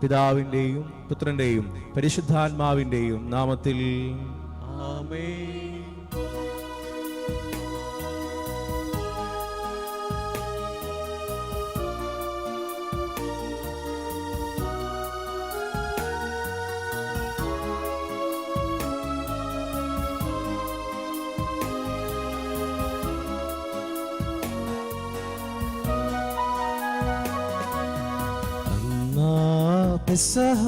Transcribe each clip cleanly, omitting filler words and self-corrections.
പിതാവിന്റെയും പുത്രന്റെയും പരിശുദ്ധാത്മാവിന്റെയും നാമത്തിൽ ആമേൻ. പെസഹ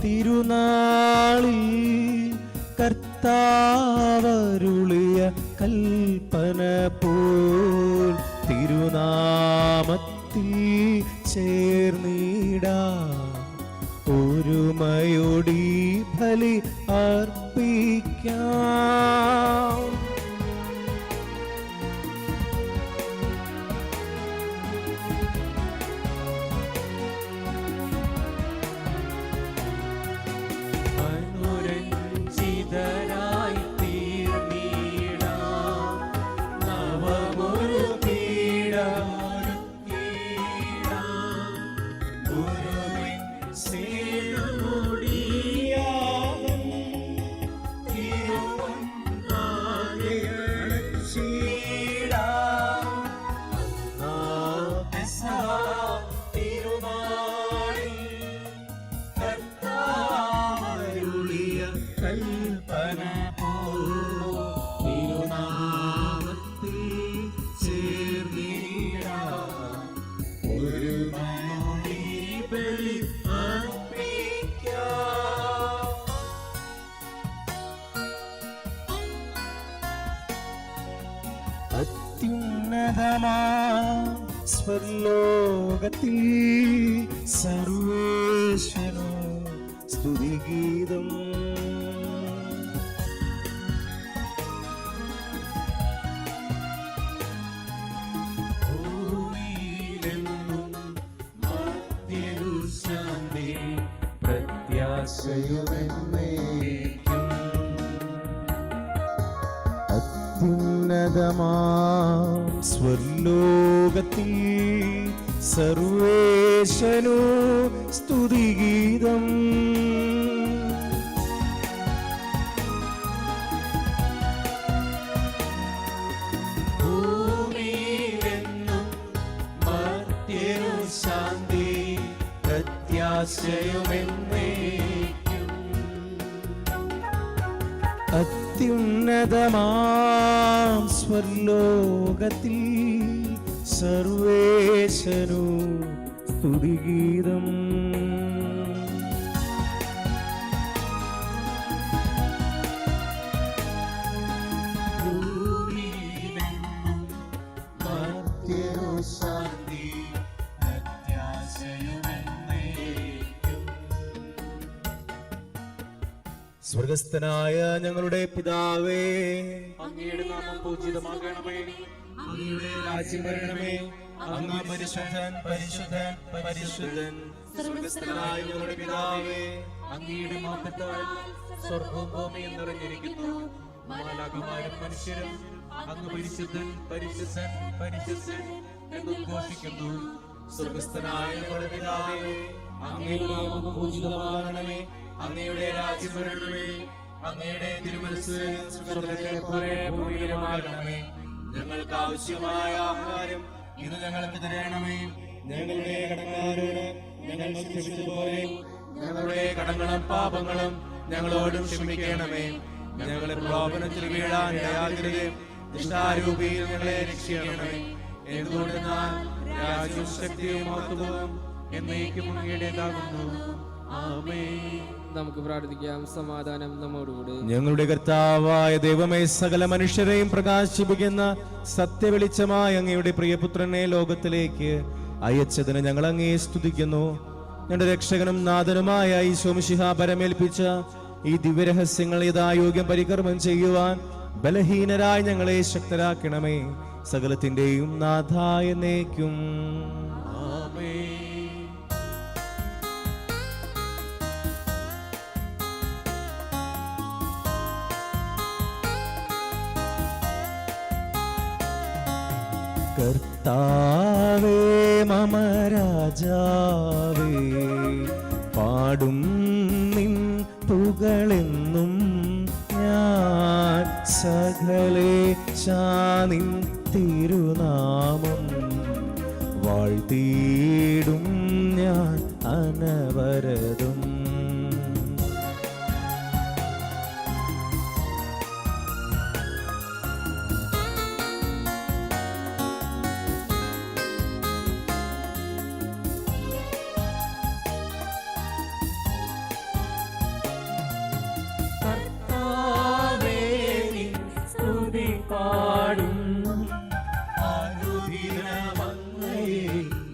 തിരുനാളിൽ കർത്താവരുളിയ കൽപ്പന പോൽ തിരുനാമത്തിൽ ചേർന്നിടാം ഒരുമയോടി ബലി അർപ്പിക്കാം. സ്വർലോകത്തിൽ സർവേശ്വരോ സ്തുതിഗീതം. ഭൂമിയിലെന്നും മർത്യനു ശാന്തി പ്രത്യാശയുമെന്നേക്കും. അത്യുന്നതമാം സ്വർലോകത്തിൽ സർവേശനു സ്തുതിഗീതം. ഭൂമിയിലെന്നും മർത്യനു ശാന്തി പ്രത്യാശയുമെന്നേക്കും. അത്യുന്നതമാം സ്വർലോകത്തിൽ സർവേശനു സ്തുതിഗീതം. ഭൂമിയിലെന്നും മർത്യനു ശാന്തി പ്രത്യാശയുമെന്നേക്കും. സ്വർഗസ്ഥനായ ഞങ്ങളുടെ പിതാവേ, അങ്ങയുടെ നാമം പൂജിതമാകണമേ. അങ്ങയുടെ രാജ്യം വരണമേ. അങ്ങ് പരിശുദ്ധൻ പരിശുദ്ധൻ പരിശുദ്ധൻ. സ്വർഗസ്ഥനായ ഞങ്ങളുടെ പിതാവേ, അങ്ങയുടെ മഹത്വത്താൽ സ്വർഗ്ഗവും ഭൂമിയും നിറഞ്ഞിരിക്കുന്നു. മാലാഖമാരും മനുഷ്യരും അങ്ങ് പരിശുദ്ധൻ പരിശുദ്ധൻ പരിശുദ്ധൻ എന്ന് ഘോഷിക്കുന്നു. സ്വർഗസ്ഥനായ ഞങ്ങളുടെ പിതാവേ, അങ്ങയുടെ നാമം പൂജിതമാകണമേ. അങ്ങയുടെ രാജ്യം വരണമേ. അങ്ങയുടെ തിരുമനസ്സ് സ്വർഗ്ഗത്തിലെ പോലെ ഭൂമിയിലുമാകണമേ. ഞങ്ങൾക്ക് ആവശ്യമായ ആഹാരം ഇന്ന് ഞങ്ങൾക്ക് തരണമേ. ഞങ്ങളുടെ കടക്കാരോട് ഞങ്ങൾ ക്ഷമിച്ചതുപോലെ ഞങ്ങളുടെ കടങ്ങളും പാപങ്ങളും ഞങ്ങളോടും ക്ഷമിക്കണമേ. ഞങ്ങളെ പ്രലോഭനത്തിൽ വീഴാൻ ഇടയാകരുതേ. ദുഷ്ടാരൂപിയിൽ ഞങ്ങളെ രക്ഷിക്കണമേ. എന്തുകൊണ്ടെന്നാൽ രാജ്യവും ശക്തിയും മഹത്വവും എന്നേക്കും അങ്ങയുടേതാകുന്നു. ആമേൻ. നമുക്ക് പ്രാർത്ഥിക്കാം. സമാധാനം നമ്മോടുകൂടെ. ഞങ്ങളുടെ കർത്താവായ ദൈവമേ, സകല മനുഷ്യരെയും പ്രകാശിപ്പിക്കുന്ന സത്യവെളിച്ചമായ അങ്ങയുടെ പ്രിയപുത്രനെ ലോകത്തിലേക്ക് അയച്ചതിന് ഞങ്ങൾ അങ്ങേ സ്തുതിക്കുന്നു. ഞങ്ങളുടെ രക്ഷകനും നാഥനുമായ ഈശോ മിശിഹാ പരമേൽപ്പിച്ച ഈ ദിവ്യരഹസ്യങ്ങൾ യഥായോഗ്യം പരികർമ്മം ചെയ്യുവാൻ ബലഹീനരായി ഞങ്ങളെ ശക്തരാക്കണമേ. സകലത്തിന്റെയും നാഥായ എന്നേക്കും. ആമേൻ. കർത്താവേ മമ രാജാവേ, പാടും നിൻ പുകളെന്നും ഞാൻ സകലേശാനിൻ തിരുനാമം വാഴ്ത്തിയിടും ഞാൻ അനവരതും. പാടും അനുദിനമങ്ങയെ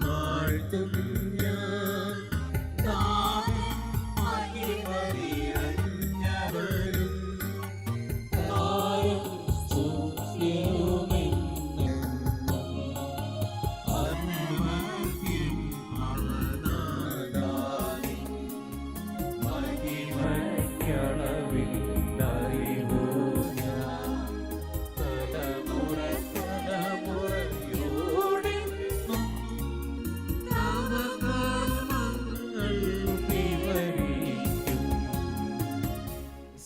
വാഴ്ത്തും ഞാൻ. നാവിൻ മഹിമനിറഞ്ഞവരും താരം സ്തുതിയുമെന്നും അന്വർത്ഥ്യം അവനാദാനിൻ മഹിമയ്ക്കളവിന്നറിവു ഞാൻ. തലമുറ തലമുറയോടെന്നും തവ കർമ്മങ്ങൾ വിവരിക്കും.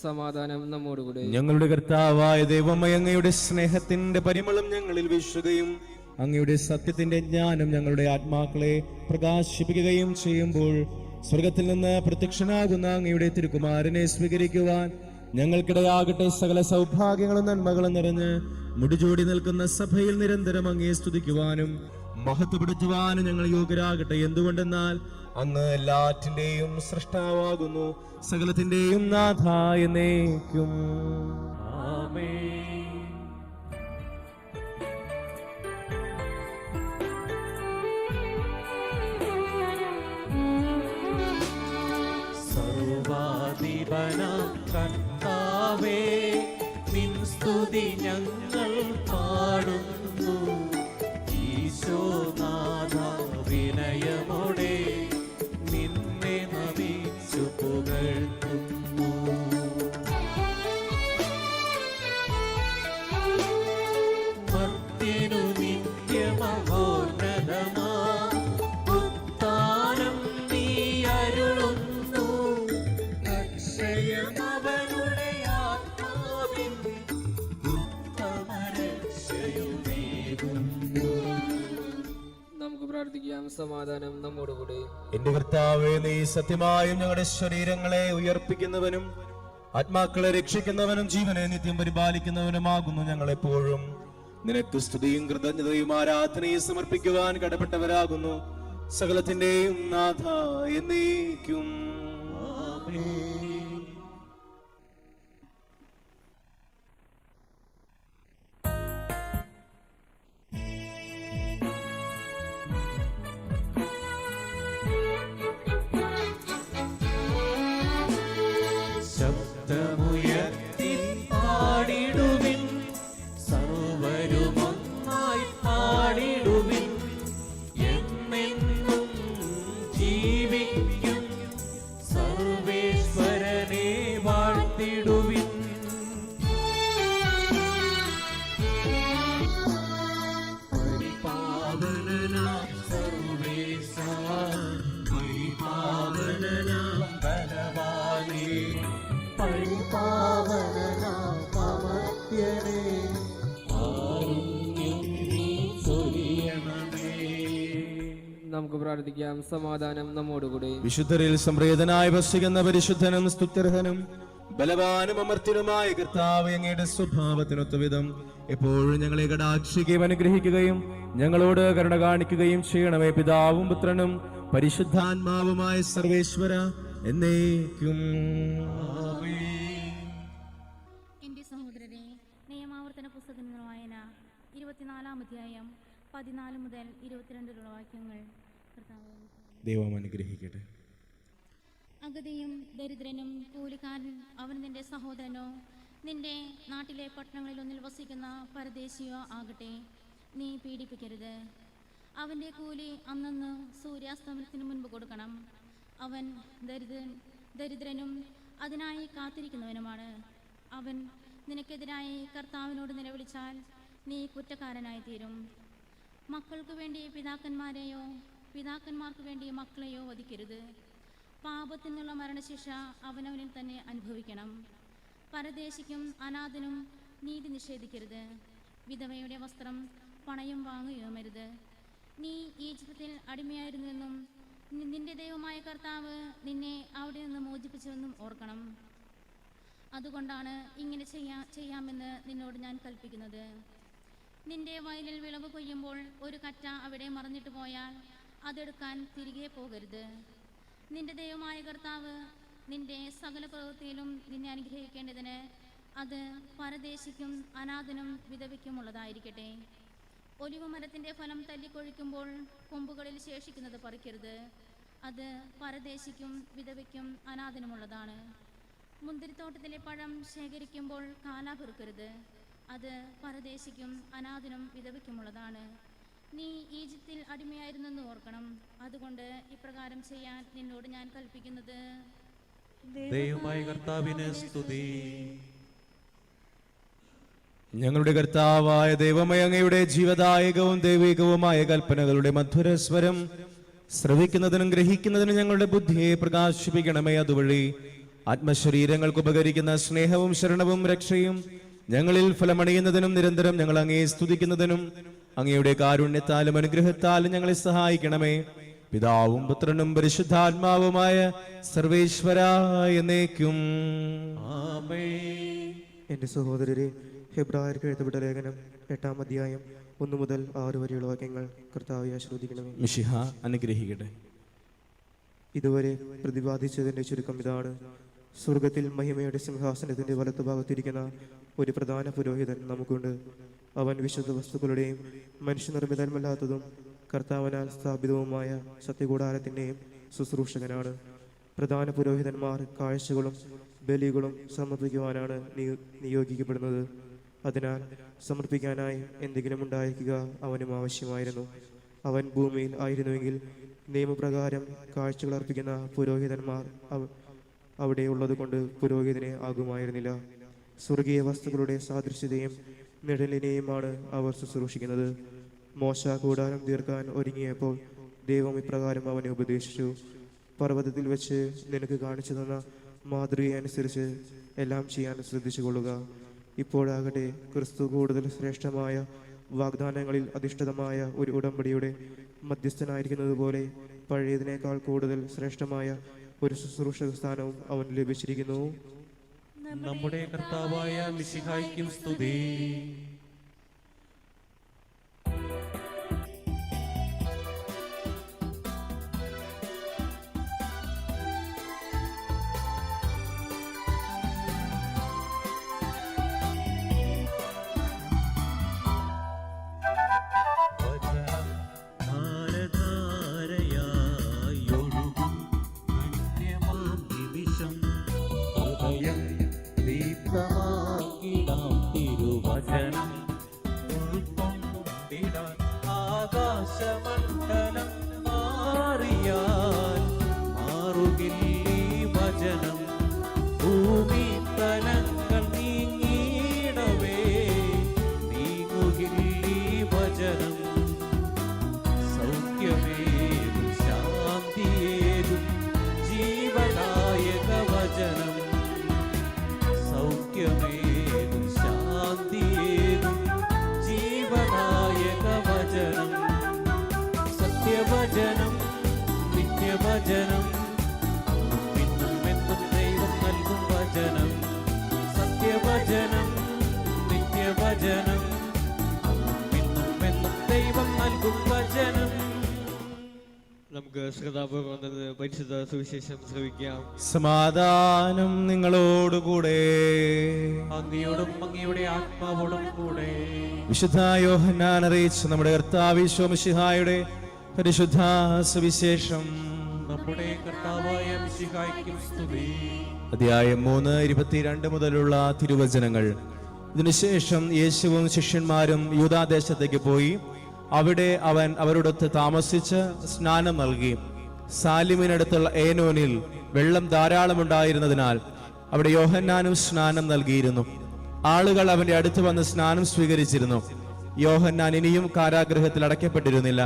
സമാധാനം നമ്മോടുകൂടെ. ഞങ്ങളുടെ കർത്താവായ ദൈവമേ, അങ്ങയുടെ സ്നേഹത്തിന്റെ പരിമളം ഞങ്ങളിൽ വീശുകയും അങ്ങയുടെ സത്യത്തിന്റെ ജ്ഞാനം ഞങ്ങളുടെ ആത്മാക്കളെ പ്രകാശിപ്പിക്കുകയും ചെയ്യുമ്പോൾ സ്വർഗത്തിൽ നിന്ന് പ്രത്യക്ഷനാകുന്ന അങ്ങയുടെ തിരുക്കുമാരനെ സ്വീകരിക്കുവാൻ ഞങ്ങൾക്കിടയാകട്ടെ. സകല സൗഭാഗ്യങ്ങളും നന്മകളും നിറഞ്ഞ് മുടിചൂടി നിൽക്കുന്ന സഭയിൽ നിരന്തരം അങ്ങയെ സ്തുതിക്കുവാനും മഹത്വപ്പെടുത്തുവാനും ഞങ്ങൾ യോഗ്യരാകട്ടെ. എന്തുകൊണ്ടെന്നാൽ അങ്ങ് എല്ലാറ്റിന്റെയും സൃഷ്ടാവാകുന്നു, സകലത്തിന്റെയും നാഥ എന്നേക്കും. ആമേൻ. സർവാധിപനാം കർത്താവേ, നിൻ സ്തുതി ഞങ്ങൾ പാടുന്നു. ഈശോനാഥ വിനയമോടെ നിന്നെ നമിച്ചു പുകഴ്ത്തുന്നു. മർത്യനു നിത്യമഹോന്നതമാ ഉത്താനം നീ അരുളുന്നു. അക്ഷയമവനുടെ ആത്മാവിൻ ഉത്തമരക്ഷയുമേകുന്നു. നമുക്ക് പ്രാർത്ഥിക്കാം. സമാധാനം നമ്മോടുകൂടെ. എന്റെ കർത്താവേ, നീ സത്യമായും ഞങ്ങളുടെ ശരീരങ്ങളെ ഉയർപ്പിക്കുന്നവനും ആത്മാക്കളെ രക്ഷിക്കുന്നവനും ജീവനെ നിത്യം പരിപാലിക്കുന്നവനുമാകുന്നു. ഞങ്ങളെപ്പോഴും നിനക്ക് സ്തുതിയും കൃതജ്ഞതയും ആരാധനയും സമർപ്പിക്കുവാൻ കടപ്പെട്ടവരാകുന്നു. സകലത്തിന്റെയും നാഥ എന്നേക്കും. ആമേൻ. ശബ്ദമുയർത്തി പാടിടുവിൻ, സർവരുമൊന്നായി പാടിടുവിൻ. എന്നെന്നും ജീവിക്കും സർവേശ്വരനെ വാഴ്ത്തിടുവിൻ. പരിപാവനനാം സർവേശ, പരിപാവനനാം ബലവാനേ, പരിപാവനനാം അമർത്യനേ, കാരുണ്യം നീ ചൊരിയണമേ. നമുക്ക് പ്രാർത്ഥിക്കാം. സമാധാനം നമ്മോടുകൂടെ. വിശുദ്ധരിൽ സംപ്രീതനായി വസിക്കുന്ന പരിശുദ്ധനും സ്തുത്യർഹനും ബലവാനും അമർത്യനുമായ കർത്താവ്, അങ്ങയുടെ സ്വഭാവത്തിനൊത്ത വിധം എപ്പോഴും ഞങ്ങളെ കടാക്ഷിക്കുകയും അനുഗ്രഹിക്കുകയും ഞങ്ങളോട് കരുണ കാണിക്കുകയും ചെയ്യണമേ. പിതാവും പുത്രനും പരിശുദ്ധാത്മാവുമായ സർവേശ്വര എന്നേക്കും. എന്റെ സഹോദരരെ, നിയമാവർത്തന പുസ്തകത്തിൽ വായന 24-ാം അധ്യായം 14 മുതൽ 22 വാക്യങ്ങൾ. ദൈവം അനുഗ്രഹിക്കട്ടെ. അഗതിയും ദരിദ്രനും കൂലിക്കാരൻ അവൻ നിന്റെ സഹോദരനോ നിന്റെ നാട്ടിലെ പട്ടണങ്ങളിലൊന്നിൽ വസിക്കുന്ന പരദേശിയോ ആകട്ടെ, നീ പീഡിപ്പിക്കരുത്. അവൻ്റെ കൂലി അന്നന്ന് സൂര്യാസ്തമനത്തിന് മുൻപ് കൊടുക്കണം. അവൻ ദരിദ്രനും അതിനായി കാത്തിരിക്കുന്നവനുമാണ്. അവൻ നിനക്കെതിരായി കർത്താവിനോട് നിലവിളിച്ചാൽ നീ കുറ്റക്കാരനായി തീരും. മക്കൾക്ക് വേണ്ടി പിതാക്കന്മാരെയോ പിതാക്കന്മാർക്ക് വേണ്ടി മക്കളെയോ വധിക്കരുത്. പാപത്തിൽ നിന്നുള്ള മരണശിക്ഷ അവനവനിൽ തന്നെ അനുഭവിക്കണം. പരദേശിക്കും അനാഥനും നീതി നിഷേധിക്കരുത്. വിധവയുടെ വസ്ത്രം പണയം വാങ്ങുകയുമരുത്. നീ ഈജിപ്തിൽ അടിമയായിരുന്നുവെന്നും നിന്റെ ദൈവമായ കർത്താവ് നിന്നെ അവിടെ നിന്ന് മോചിപ്പിച്ചുവെന്നും ഓർക്കണം. അതുകൊണ്ടാണ് ഇങ്ങനെ ചെയ്യാമെന്ന് നിന്നോട് ഞാൻ കൽപ്പിക്കുന്നത്. നിന്റെ വയലിൽ വിളവ് കൊയ്യുമ്പോൾ ഒരു കറ്റ അവിടെ മറന്നിട്ട് പോയാൽ അതെടുക്കാൻ തിരികെ പോകരുത്. നിന്റെ ദൈവമായ കർത്താവ് നിന്റെ സകല പ്രവൃത്തിയിലും നിന്നെ അനുഗ്രഹിക്കേണ്ടതിന് അത് പരദേശിക്കും അനാഥനും വിധവയ്ക്കുമുള്ളതായിരിക്കട്ടെ. ഒലിവ് മരത്തിൻ്റെ ഫലം തല്ലിക്കൊഴിക്കുമ്പോൾ കൊമ്പുകളിൽ ശേഷിക്കുന്നത് പറിക്കരുത്. അത് പരദേശിക്കും വിധവയ്ക്കും അനാഥനുമുള്ളതാണ്. മുന്തിരിത്തോട്ടത്തിലെ പഴം ശേഖരിക്കുമ്പോൾ കാല പെറുക്കരുത്. അത് പരദേശിക്കും അനാഥനും വിധവയ്ക്കുമുള്ളതാണ്. നീ ഈജിപ്തിൽ അടിമയായിരുന്നെന്ന് ഓർക്കണം. അതുകൊണ്ട് ഇപ്രകാരം ചെയ്യാൻ നിന്നോട് ഞാൻ കൽപ്പിക്കുന്നത്. ദൈവമായ കർത്താവിന് സ്തുതി. ഞങ്ങളുടെ കർത്താവായ ദൈവമേ, അങ്ങയുടെ ജീവദായകവും ദൈവികവുമായ കൽപ്പനകളുടെ മധുരസ്വരം ശ്രവിക്കുന്നതിനും ഗ്രഹിക്കുന്നതിനും ഞങ്ങളുടെ ബുദ്ധിയെ പ്രകാശിപ്പിക്കണമേ. അതുവഴി ആത്മശരീരങ്ങൾക്ക് ഉപകരിക്കുന്ന സ്നേഹവും ശരണവും രക്ഷയും ഞങ്ങളിൽ ഫലമണിയുന്നതിനും നിരന്തരം ഞങ്ങൾ അങ്ങയെ സ്തുതിക്കുന്നതിനും അങ്ങയുടെ കാരുണ്യത്താലും അനുഗ്രഹത്താലും ഞങ്ങളെ സഹായിക്കണമേ. പിതാവും പുത്രനും പരിശുദ്ധാത്മാവുമായ സർവേശ്വരായ എന്നേക്കും ആമേൻ. എൻ്റെ സഹോദരരെ, ഹെബ്രായർക്ക് എഴുതപ്പെട്ട ലേഖനം 8-ാം അധ്യായം 1 മുതൽ 6 വരെയുള്ള വാക്യങ്ങൾ കർത്താവെ ആശ്രവദിക്കണമേ. മിശിഹ അനുഗ്രഹിക്കട്ടെ. ഇതുവരെ പ്രതിപാദിച്ചതിൻ്റെ ചുരുക്കം ഇതാണ്. സ്വർഗത്തിൽ മഹിമയുടെ സിംഹാസനത്തിൻ്റെ വലത്തുഭാഗത്തിരിക്കുന്ന ഒരു പ്രധാന പുരോഹിതൻ നമുക്കുണ്ട്. അവൻ വിശുദ്ധ വസ്തുക്കളുടെയും മനുഷ്യനിർമ്മിതമല്ലാത്തതും കർത്താവിനാൽ സ്ഥാപിതവുമായ സത്യകൂടാരത്തിൻ്റെയും ശുശ്രൂഷകനാണ്. പ്രധാന പുരോഹിതന്മാർ കാഴ്ചകളും ബലികളും സമർപ്പിക്കുവാനാണ് നിയോഗിക്കപ്പെടുന്നത്. അതിനാൽ സമർപ്പിക്കാനായി എന്തെങ്കിലും ഉണ്ടായിരിക്കുക അവനും ആവശ്യമായിരുന്നു. അവൻ ഭൂമിയിൽ ആയിരുന്നുവെങ്കിൽ നിയമപ്രകാരം കാഴ്ചകൾ അർപ്പിക്കുന്ന പുരോഹിതന്മാർ അവിടെ ഉള്ളത് കൊണ്ട് പുരോഹിതനെ ആകുമായിരുന്നില്ല. സ്വർഗീയ വസ്തുക്കളുടെ സാദൃശ്യതയും നിഴലിനെയുമാണ് അവർ ശുശ്രൂഷിക്കുന്നത്. മോശ കൂടാരം തീർക്കാൻ ഒരുങ്ങിയപ്പോൾ ദൈവം ഇപ്രകാരം അവനെ ഉപദേശിച്ചു: പർവ്വതത്തിൽ വെച്ച് നിനക്ക് കാണിച്ചു തന്ന മാതൃക അനുസരിച്ച് എല്ലാം ചെയ്യാൻ ശ്രദ്ധിച്ചുകൊള്ളുക. ഇപ്പോഴാകട്ടെ ക്രിസ്തു കൂടുതൽ ശ്രേഷ്ഠമായ വാഗ്ദാനങ്ങളിൽ അധിഷ്ഠിതമായ ഒരു ഉടമ്പടിയുടെ മധ്യസ്ഥനായിരിക്കുന്നത് പോലെ പഴയതിനേക്കാൾ കൂടുതൽ ശ്രേഷ്ഠമായ ഒരു ശുശ്രൂഷക സ്ഥാനവും അവന് ലഭിച്ചിരിക്കുന്നു. നമ്മുടെ കർത്താവായ മിശിഹായ്ക്കും സ്തുതി. ആകാശമണ്ഡലം മാറിയാൽ മാറുകില്ലീ വചനം. ഭൂമി തലങ്ങൾ നീങ്ങിയിടവേ നീങ്ങുകില്ലീ വചനം. സൗഖ്യമേതും ശാന്തിയേതും ജീവനായക വചനം. സൗഖ്യമേതും ശാന്തിയേതും ജീവനായക വചനം. സത്യവചനം നിത്യവചനം പിന്നും എന്നും ദൈവം നൽകും വചനം. സത്യവചനം നിത്യവചനം പിന്നും എന്നും ദൈവം നൽകും വചനം. നമുക്ക് ശ്രദ്ധാപൂർവം പരിശുദ്ധ സുവിശേഷം ശ്രവിക്കാം. സമാധാനം നിങ്ങളോടുകൂടെ. അങ്ങയോടും അങ്ങയുടെ ആത്മാവോടും കൂടെ. വിശുദ്ധ യോഹന്നാൻ അറിയിച്ച നമ്മുടെ കർത്താവ് ഈശോ മിശിഹായുടെ പരിശുദ്ധ സുവിശേഷം. നമ്മുടെ കർത്താവായ മിശിഹായ്ക്കും സ്തുതി. അധ്യായം 3:22 മുതലുള്ള തിരുവചനങ്ങൾ. ഇതിനുശേഷം യേശുവും ശിഷ്യന്മാരും യൂദാദേശത്തേക്ക് പോയി അവിടെ അവൻ അവരോടൊത്ത് താമസിച്ച് സ്നാനം നൽകി. സാലിമിനടുത്തുള്ള ഏനോനിൽ വെള്ളം ധാരാളമുണ്ടായിരുന്നതിനാൽ അവിടെ യോഹന്നാനും സ്നാനം നൽകിയിരുന്നു. ആളുകൾ അവന്റെ അടുത്ത് വന്ന് സ്നാനം സ്വീകരിച്ചിരുന്നു. യോഹന്നാൻ ഇനിയും കാരാഗൃഹത്തിൽ അടയ്ക്കപ്പെട്ടിരുന്നില്ല.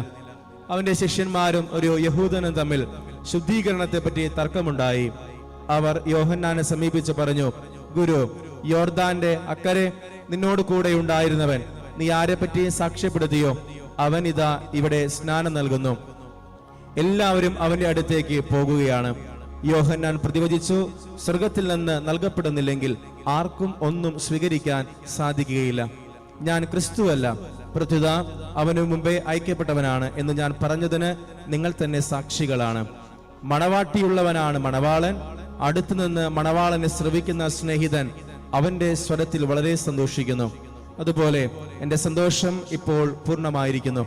അവന്റെ ശിഷ്യന്മാരും ഒരു യഹൂദനും തമ്മിൽ ശുദ്ധീകരണത്തെപ്പറ്റി തർക്കമുണ്ടായി. അവർ യോഹന്നാനെ സമീപിച്ച് പറഞ്ഞു, ഗുരു, യോർദാന്റെ അക്കരെ നിന്നോട് കൂടെ ഉണ്ടായിരുന്നവൻ നീ ആരെപ്പറ്റി സാക്ഷ്യപ്പെടുത്തിയോ അവൻ ഇതാ ഇവിടെ സ്നാനം നൽകുന്നു. എല്ലാവരും അവന്റെ അടുത്തേക്ക് പോകുകയാണ്. യോഹന്നാൻ പ്രതിവചിച്ചു, സ്വർഗത്തിൽ നിന്ന് നൽകപ്പെടുന്നില്ലെങ്കിൽ ആർക്കും ഒന്നും സ്വീകരിക്കാൻ സാധിക്കുകയില്ല. ഞാൻ ക്രിസ്തുവല്ല, പ്രത്യുത അവനു മുമ്പേ അയക്കപ്പെട്ടവനാണ് എന്ന് ഞാൻ പറഞ്ഞതിന് നിങ്ങൾ തന്നെ സാക്ഷികളാണ്. മണവാട്ടിയുള്ളവനാണ് മണവാളൻ. അടുത്തുനിന്ന് മണവാളനെ ശ്രവിക്കുന്ന സ്നേഹിതൻ അവന്റെ സ്വരത്തിൽ വളരെ സന്തോഷിക്കുന്നു. അതുപോലെ എന്റെ സന്തോഷം ഇപ്പോൾ പൂർണ്ണമായിരിക്കുന്നു.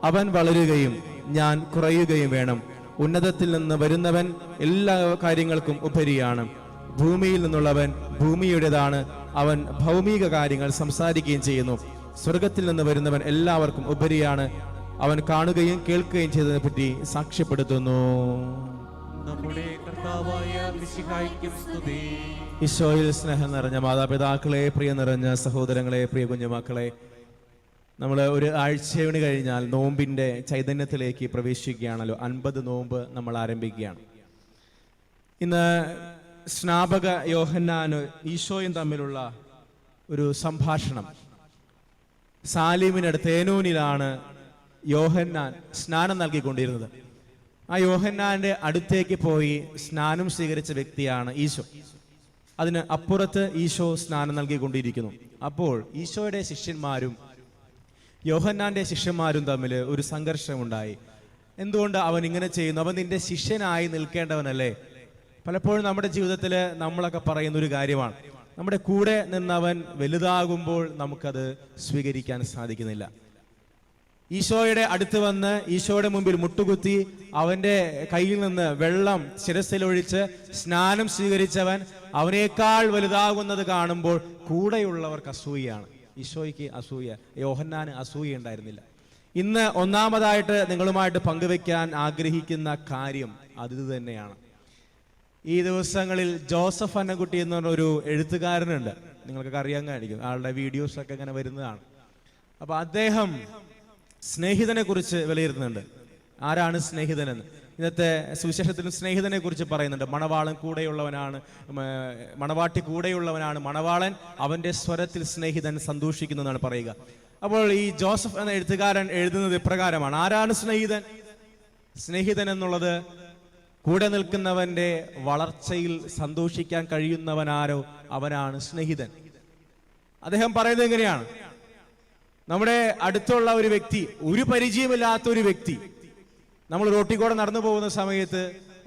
അവൻ വളരുകയും ഞാൻ കുറയുകയും വേണം. ഉന്നതത്തിൽ നിന്ന് വരുന്നവൻ എല്ലാ കാര്യങ്ങൾക്കും ഉപരിയാണ്. ഭൂമിയിൽ നിന്നുള്ളവൻ ഭൂമിയുടേതാണ്. അവൻ ഭൗമിക കാര്യങ്ങൾ സംസാരിക്കുകയും ചെയ്യുന്നു. സ്വർഗത്തിൽ നിന്ന് വരുന്നവൻ എല്ലാവർക്കും ഉപരിയാണ്. അവൻ കാണുകയും കേൾക്കുകയും ചെയ്തതിനെ പറ്റി സാക്ഷ്യപ്പെടുത്തുന്നു. നമ്മുടെ കർത്താവായ മിശിഹായ്ക്കും സ്തുതി. ഈശോയിൽ സ്നേഹം നിറഞ്ഞ മാതാപിതാക്കളെ, പ്രിയ നിറഞ്ഞ സഹോദരങ്ങളെ, പ്രിയ കുഞ്ഞുമക്കളെ, നമ്മൾ ഒരു ആഴ്ചയൂണ് കഴിഞ്ഞാൽ നോമ്പിന്റെ ചൈതന്യത്തിലേക്ക് പ്രവേശിക്കുകയാണല്ലോ. 50 നോമ്പ് നമ്മൾ ആരംഭിക്കുകയാണ്. ഇന്ന് സ്നാപക യോഹന്നാനും ഈശോയും തമ്മിലുള്ള ഒരു സംഭാഷണം. സാലിമിനടുത്ത് ഏനോനിലാണ് യോഹന്നാൻ സ്നാനം നൽകിക്കൊണ്ടിരുന്നത്. ആ യോഹന്നാന്റെ അടുത്തേക്ക് പോയി സ്നാനം സ്വീകരിച്ച വ്യക്തിയാണ് ഈശോ. അതിന് അപ്പുറത്ത് ഈശോ സ്നാനം നൽകിക്കൊണ്ടിരിക്കുന്നു. അപ്പോൾ ഈശോയുടെ ശിഷ്യന്മാരും യോഹന്നാന്റെ ശിഷ്യന്മാരും തമ്മിൽ ഒരു സംഘർഷമുണ്ടായി. എന്തുകൊണ്ട് അവൻ ഇങ്ങനെ ചെയ്യുന്നു? അവൻ നിന്റെ ശിഷ്യനായി നിൽക്കേണ്ടവനല്ലേ? പലപ്പോഴും നമ്മുടെ ജീവിതത്തിൽ നമ്മളൊക്കെ പറയുന്ന ഒരു കാര്യമാണ്. നമ്മുടെ കൂടെ നിന്നവൻ വലുതാകുമ്പോൾ നമുക്കത് സ്വീകരിക്കാൻ സാധിക്കുന്നില്ല. ഈശോയുടെ അടുത്ത് വന്ന് ഈശോയുടെ മുമ്പിൽ മുട്ടുകുത്തി അവന്റെ കയ്യിൽ നിന്ന് വെള്ളം ശിരസിലൊഴിച്ച് സ്നാനം സ്വീകരിച്ചവൻ അവനേക്കാൾ വലുതാകുന്നത് കാണുമ്പോൾ കൂടെയുള്ളവർക്ക് അസൂയാണ്. ഈശോയ്ക്ക് അസൂയ, യോഹന്നാന് അസൂയ ഉണ്ടായിരുന്നില്ല. ഇന്ന് ഒന്നാമതായിട്ട് നിങ്ങളുമായിട്ട് പങ്കുവെക്കാൻ ആഗ്രഹിക്കുന്ന കാര്യം അത് തന്നെയാണ്. ഈ ദിവസങ്ങളിൽ ജോസഫ് അന്നക്കുട്ടി എന്ന് പറഞ്ഞൊരു എഴുത്തുകാരനുണ്ട്. നിങ്ങൾക്കൊക്കെ അറിയാൻ കാണിക്കും, ആളുടെ വീഡിയോസ് ഒക്കെ ഇങ്ങനെ വരുന്നതാണ്. അപ്പൊ അദ്ദേഹം സ്നേഹിതനെ കുറിച്ച് വിലയിരുത്തുന്നുണ്ട്. ആരാണ് സ്നേഹിതനെന്ന്? ഇന്നത്തെ സുവിശേഷത്തിലും സ്നേഹിതനെ കുറിച്ച് പറയുന്നുണ്ട്. മണവാളൻ കൂടെയുള്ളവനാണ്, മണവാട്ടി കൂടെയുള്ളവനാണ് മണവാളൻ, അവന്റെ സ്വരത്തിൽ സ്നേഹിതൻ സന്തോഷിക്കുന്നു എന്നാണ് പറയുക. അപ്പോൾ ഈ ജോസഫ് എന്ന എഴുത്തുകാരൻ എഴുതുന്നത് ഇപ്രകാരമാണ്. ആരാണ് സ്നേഹിതൻ? സ്നേഹിതൻ എന്നുള്ളത് കൂടെ നിൽക്കുന്നവന്റെ വളർച്ചയിൽ സന്തോഷിക്കാൻ കഴിയുന്നവനാരോ അവനാണ് സ്നേഹിതൻ. അദ്ദേഹം പറയുന്നത് എങ്ങനെയാണ്? നമ്മുടെ അടുത്തുള്ള ഒരു വ്യക്തി, ഒരു പരിചയമില്ലാത്ത ഒരു വ്യക്തി, നമ്മൾ റോട്ടിൽ കൂടെ നടന്നു പോകുന്ന സമയത്ത്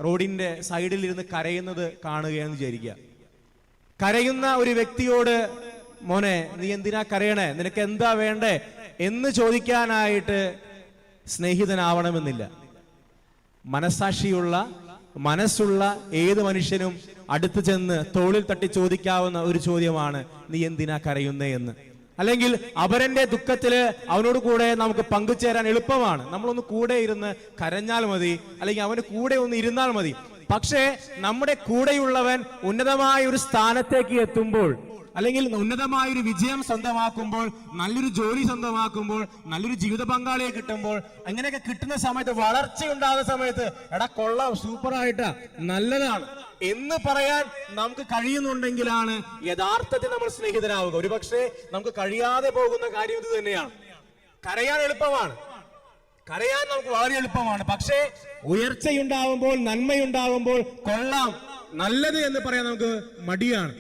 റോഡിന്റെ സൈഡിൽ ഇരുന്ന് കരയുന്നത് കാണുകയെന്ന് വിചാരിക്കുക. കരയുന്ന ഒരു വ്യക്തിയോട് മോനെ നീ എന്തിനാ കരയണേ, നിനക്ക് എന്താ വേണ്ടേ എന്ന് ചോദിക്കാനായിട്ട് സ്നേഹിതനാവണമെന്നില്ല. മനസാക്ഷിയുള്ള മനസ്സുള്ള ഏത് മനുഷ്യനും അടുത്ത് ചെന്ന് തോളിൽ തട്ടി ചോദിക്കാവുന്ന ഒരു ചോദ്യമാണ് നീ എന്തിനാ കരയുന്നേ എന്ന്. അല്ലെങ്കിൽ അപരന്റെ ദുഃഖത്തില് അവനോട് കൂടെ നമുക്ക് പങ്കുചേരാൻ എളുപ്പമാണ്. നമ്മളൊന്ന് കൂടെ ഇരുന്ന് കരഞ്ഞാൽ മതി, അല്ലെങ്കിൽ അവന് കൂടെ ഒന്ന് ഇരുന്നാൽ മതി. പക്ഷേ നമ്മുടെ കൂടെയുള്ളവൻ ഉന്നതമായ ഒരു സ്ഥാനത്തേക്ക് എത്തുമ്പോൾ, അല്ലെങ്കിൽ ഉന്നതമായൊരു വിജയം സ്വന്തമാക്കുമ്പോൾ, നല്ലൊരു ജോലി സ്വന്തമാക്കുമ്പോൾ, നല്ലൊരു ജീവിത പങ്കാളിയെ കിട്ടുമ്പോൾ, അങ്ങനെയൊക്കെ കിട്ടുന്ന സമയത്ത്, വളർച്ചയുണ്ടാകുന്ന സമയത്ത് എടാ കൊള്ളാം, സൂപ്പറായിട്ടാ, നല്ലതാണ് എന്ന് പറയാൻ നമുക്ക് കഴിയുന്നുണ്ടെങ്കിലാണ് യഥാർത്ഥത്തിൽ നമ്മൾ സ്നേഹിതരാവുക. ഒരുപക്ഷെ നമുക്ക് കഴിയാതെ പോകുന്ന കാര്യം ഇത് തന്നെയാണ്. കരയാൻ എളുപ്പമാണ്, കരയാൻ നമുക്ക് വളരെ എളുപ്പമാണ്. പക്ഷേ ഉയർച്ചയുണ്ടാവുമ്പോൾ, നന്മയുണ്ടാവുമ്പോൾ കൊള്ളാം, നല്ലത് എന്ന് പറയാൻ നമുക്ക് മടിയാണ്.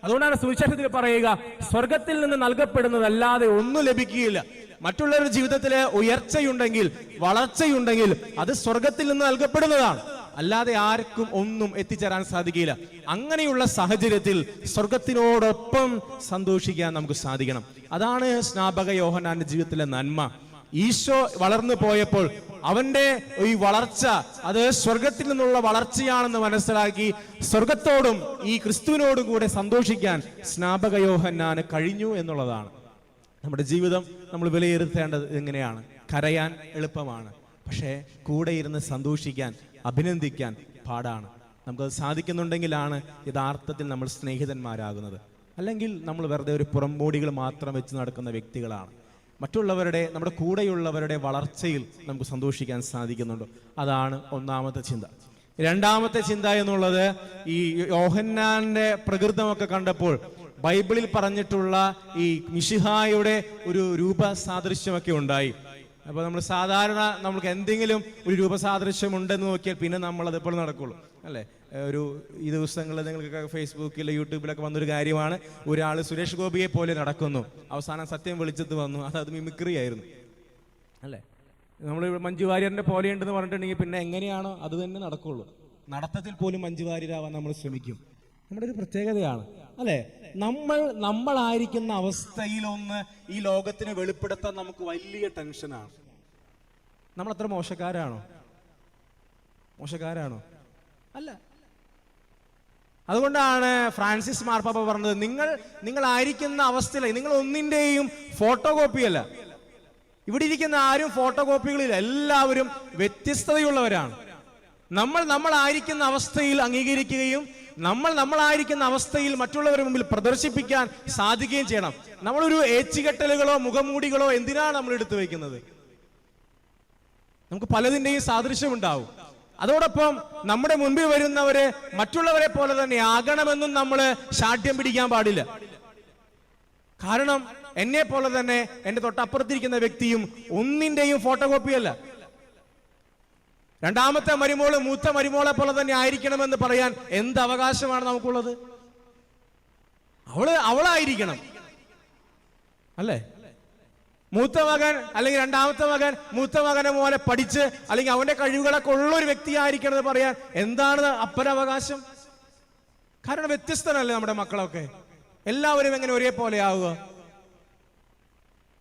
അതുകൊണ്ടാണ് സുവിശേഷത്തിൽ പറയുക, സ്വർഗത്തിൽ നിന്ന് നൽകപ്പെടുന്നതല്ലാതെ ഒന്നും ലഭിക്കുകയില്ല. മറ്റുള്ളവരുടെ ജീവിതത്തിലെ ഉയർച്ചയുണ്ടെങ്കിൽ, വളർച്ചയുണ്ടെങ്കിൽ അത് സ്വർഗത്തിൽ നിന്ന് നൽകപ്പെടുന്നതാണ്, അല്ലാതെ ആർക്കും ഒന്നും എത്തിച്ചേരാൻ സാധിക്കില്ല. അങ്ങനെയുള്ള സാഹചര്യത്തിൽ സ്വർഗത്തിനോടൊപ്പം സന്തോഷിക്കാൻ നമുക്ക് സാധിക്കണം. അതാണ് സ്നാപക യോഹന്നാന്റെ ജീവിതത്തിലെ നന്മ. ഈശോ വളർന്നു പോയപ്പോൾ അവന്റെ ഈ വളർച്ച അത് സ്വർഗത്തിൽ നിന്നുള്ള വളർച്ചയാണെന്ന് മനസ്സിലാക്കി സ്വർഗത്തോടും ഈ ക്രിസ്തുവിനോടും കൂടെ സന്തോഷിക്കാൻ സ്നാപക യോഹന്നാന് കഴിഞ്ഞു എന്നുള്ളതാണ്. നമ്മുടെ ജീവിതം നമ്മൾ വിലയിരുത്തേണ്ടത് എങ്ങനെയാണ്? കരയാൻ എളുപ്പമാണ്, പക്ഷേ കൂടെ ഇരുന്ന് സന്തോഷിക്കാൻ, അഭിനന്ദിക്കാൻ പാടാണ്. നമുക്കത് സാധിക്കുന്നുണ്ടെങ്കിലാണ് യഥാർത്ഥത്തിൽ നമ്മൾ സ്നേഹിതന്മാരാകുന്നത്. അല്ലെങ്കിൽ നമ്മൾ വെറുതെ ഒരു പുറംമോടികൾ മാത്രം വെച്ച് നടക്കുന്ന വ്യക്തികളാണ്. മറ്റുള്ളവരുടെ, നമ്മുടെ കൂടെയുള്ളവരുടെ വളർച്ചയിൽ നമുക്ക് സന്തോഷിക്കാൻ സാധിക്കുന്നുണ്ടോ? അതാണ് ഒന്നാമത്തെ ചിന്ത. രണ്ടാമത്തെ ചിന്ത എന്നുള്ളത് ഈ യോഹന്നാന്റെ പ്രകൃതമൊക്കെ കണ്ടപ്പോൾ ബൈബിളിൽ പറഞ്ഞിട്ടുള്ള ഈ മിശിഹായുടെ ഒരു രൂപസാദൃശ്യമൊക്കെ ഉണ്ടായി. അപ്പോൾ നമ്മൾ സാധാരണ നമുക്ക് എന്തെങ്കിലും ഒരു രൂപസാദൃശ്യം ഉണ്ടെന്ന് നോക്കിയാൽ പിന്നെ നമ്മൾ അതെപ്പോഴും നടക്കുള്ളൂ അല്ലേ. ഈ ദിവസങ്ങളിൽ നിങ്ങൾക്ക് ഫേസ്ബുക്കിൽ യൂട്യൂബിലൊക്കെ വന്നൊരു കാര്യമാണ്, ഒരാൾ സുരേഷ് ഗോപിയെ പോലെ നടക്കുന്നു, അവസാനം സത്യം വെളിച്ചത്ത് വന്നു, അത് മിമിക്രി ആയിരുന്നു അല്ലേ. നമ്മൾ മഞ്ജു വാര്യറിന്റെ പോലെ ഉണ്ടെന്ന് പറഞ്ഞിട്ടുണ്ടെങ്കിൽ പിന്നെ എങ്ങനെയാണോ അത് തന്നെ നടക്കുള്ളൂ. നടത്തത്തിൽ പോലും മഞ്ജു വാര്യരാവാൻ നമ്മൾ ശ്രമിക്കും. നമ്മുടെ ഒരു പ്രത്യേകതയാണ് അല്ലെ. നമ്മളായിരിക്കുന്ന അവസ്ഥയിലൊന്ന് ഈ ലോകത്തിന് വെളിപ്പെടുത്താൻ നമുക്ക് വലിയ ടെൻഷനാണ്. നമ്മൾ അത്ര മോശക്കാരാണോ? അല്ല. അതുകൊണ്ടാണ് ഫ്രാൻസിസ് മാർപ്പാപ്പ പറഞ്ഞത്, നിങ്ങളായിരിക്കുന്ന അവസ്ഥയില, നിങ്ങൾ ഒന്നിന്റെയും ഫോട്ടോ കോപ്പിയല്ല. ഇവിടെ ഇരിക്കുന്ന ആരും ഫോട്ടോ കോപ്പികളില്ല, എല്ലാവരും വ്യത്യസ്തതയുള്ളവരാണ്. നമ്മളായിരിക്കുന്ന അവസ്ഥയിൽ അംഗീകരിക്കുകയും നമ്മളായിരിക്കുന്ന അവസ്ഥയിൽ മറ്റുള്ളവരുടെ മുമ്പിൽ പ്രദർശിപ്പിക്കാൻ സാധിക്കുകയും ചെയ്യണം. നമ്മളൊരു ഏച്ചുകെട്ടലുകളോ മുഖംമൂടികളോ എന്തിനാണ് നമ്മൾ എടുത്തു വയ്ക്കുന്നത്? നമുക്ക് പലതിൻ്റെയും സാദൃശ്യമുണ്ടാവും. അതോടൊപ്പം നമ്മുടെ മുൻപിൽ വരുന്നവരെ മറ്റുള്ളവരെ പോലെ തന്നെ ആകണമെന്നും നമ്മൾ ശാഠ്യം പിടിക്കാൻ പാടില്ല. കാരണം എന്നെ പോലെ തന്നെ എന്റെ തൊട്ടപ്പുറത്തിരിക്കുന്ന വ്യക്തിയും ഒന്നിന്റെയും ഫോട്ടോ കോപ്പിയല്ല. രണ്ടാമത്തെ മരുമോള് മൂത്ത മരുമോളെ പോലെ തന്നെ ആയിരിക്കണമെന്ന് പറയാൻ എന്ത് അവകാശമാണ് നമുക്കുള്ളത്? അവളായിരിക്കണം അല്ലേ. മൂത്ത മകൻ അല്ലെങ്കിൽ രണ്ടാമത്തെ മകൻ മൂത്ത മകനെ പോലെ പഠിച്ച് അല്ലെങ്കിൽ അവന്റെ കഴിവുകളൊക്കെ ഉള്ള ഒരു വ്യക്തിയായിരിക്കണം എന്ന് പറയാൻ എന്താണ് അപ്പരവകാശം? കാരണം വ്യത്യസ്തനല്ലേ നമ്മുടെ മക്കളൊക്കെ. എല്ലാവരും എങ്ങനെ ഒരേപോലെ ആവുക?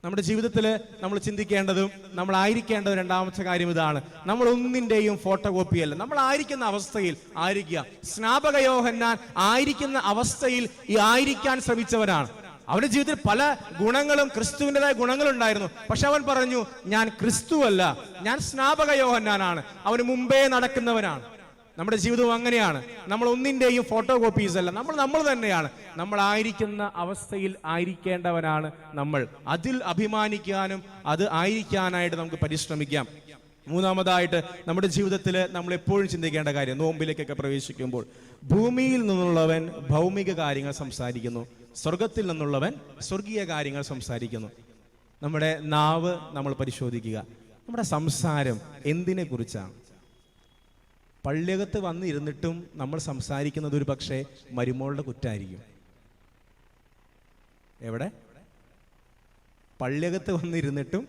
നമ്മുടെ ജീവിതത്തിൽ നമ്മൾ ചിന്തിക്കേണ്ടതും നമ്മളായിരിക്കേണ്ടതും രണ്ടാമത്തെ കാര്യം ഇതാണ്. നമ്മൾ ഒന്നിന്റെയും ഫോട്ടോ കോപ്പിയല്ല, നമ്മളായിരിക്കുന്ന അവസ്ഥയിൽ ആയിരിക്കുക. സ്നാപക യോഹന്നാൻ ആയിരിക്കുന്ന അവസ്ഥയിൽ ഈ ആയിരിക്കാൻ ശ്രമിച്ചവനാണ്. അവന്റെ ജീവിതത്തിൽ പല ഗുണങ്ങളും ക്രിസ്തുവിൻ്റെതായ ഗുണങ്ങളുണ്ടായിരുന്നു. പക്ഷെ അവൻ പറഞ്ഞു, ഞാൻ ക്രിസ്തുവല്ല, ഞാൻ സ്നാപക യോഹന്നാനാണ്, അവന് മുമ്പേ നടക്കുന്നവനാണ്. നമ്മുടെ ജീവിതവും അങ്ങനെയാണ്. നമ്മൾ ഒന്നിന്റെയും ഫോട്ടോ കോപ്പീസ് അല്ല, നമ്മൾ തന്നെയാണ്. നമ്മളായിരിക്കുന്ന അവസ്ഥയിൽ ആയിരിക്കേണ്ടവനാണ് നമ്മൾ. അതിൽ അഭിമാനിക്കാനും അത് ആയിരിക്കാനായിട്ട് നമുക്ക് പരിശ്രമിക്കാം. മൂന്നാമതായിട്ട് നമ്മുടെ ജീവിതത്തിൽ നമ്മൾ എപ്പോഴും ചിന്തിക്കേണ്ട കാര്യം, നോമ്പിലേക്കൊക്കെ പ്രവേശിക്കുമ്പോൾ, ഭൂമിയിൽ നിന്നുള്ളവൻ ഭൗമിക കാര്യങ്ങൾ സംസാരിക്കുന്നു, സ്വർഗത്തിൽ നിന്നുള്ളവൻ സ്വർഗീയ കാര്യങ്ങൾ സംസാരിക്കുന്നു. നമ്മുടെ നാവ് നമ്മൾ പരിശോധിക്കുക. നമ്മുടെ സംസാരം എന്തിനെ കുറിച്ചാണ്? പള്ളിയകത്ത് വന്നിരുന്നിട്ടും നമ്മൾ സംസാരിക്കുന്നത് ഒരു പക്ഷേ മരുമോളുടെ കുറ്റായിരിക്കും. എവിടെ? പള്ളിയകത്ത് വന്നിരുന്നിട്ടും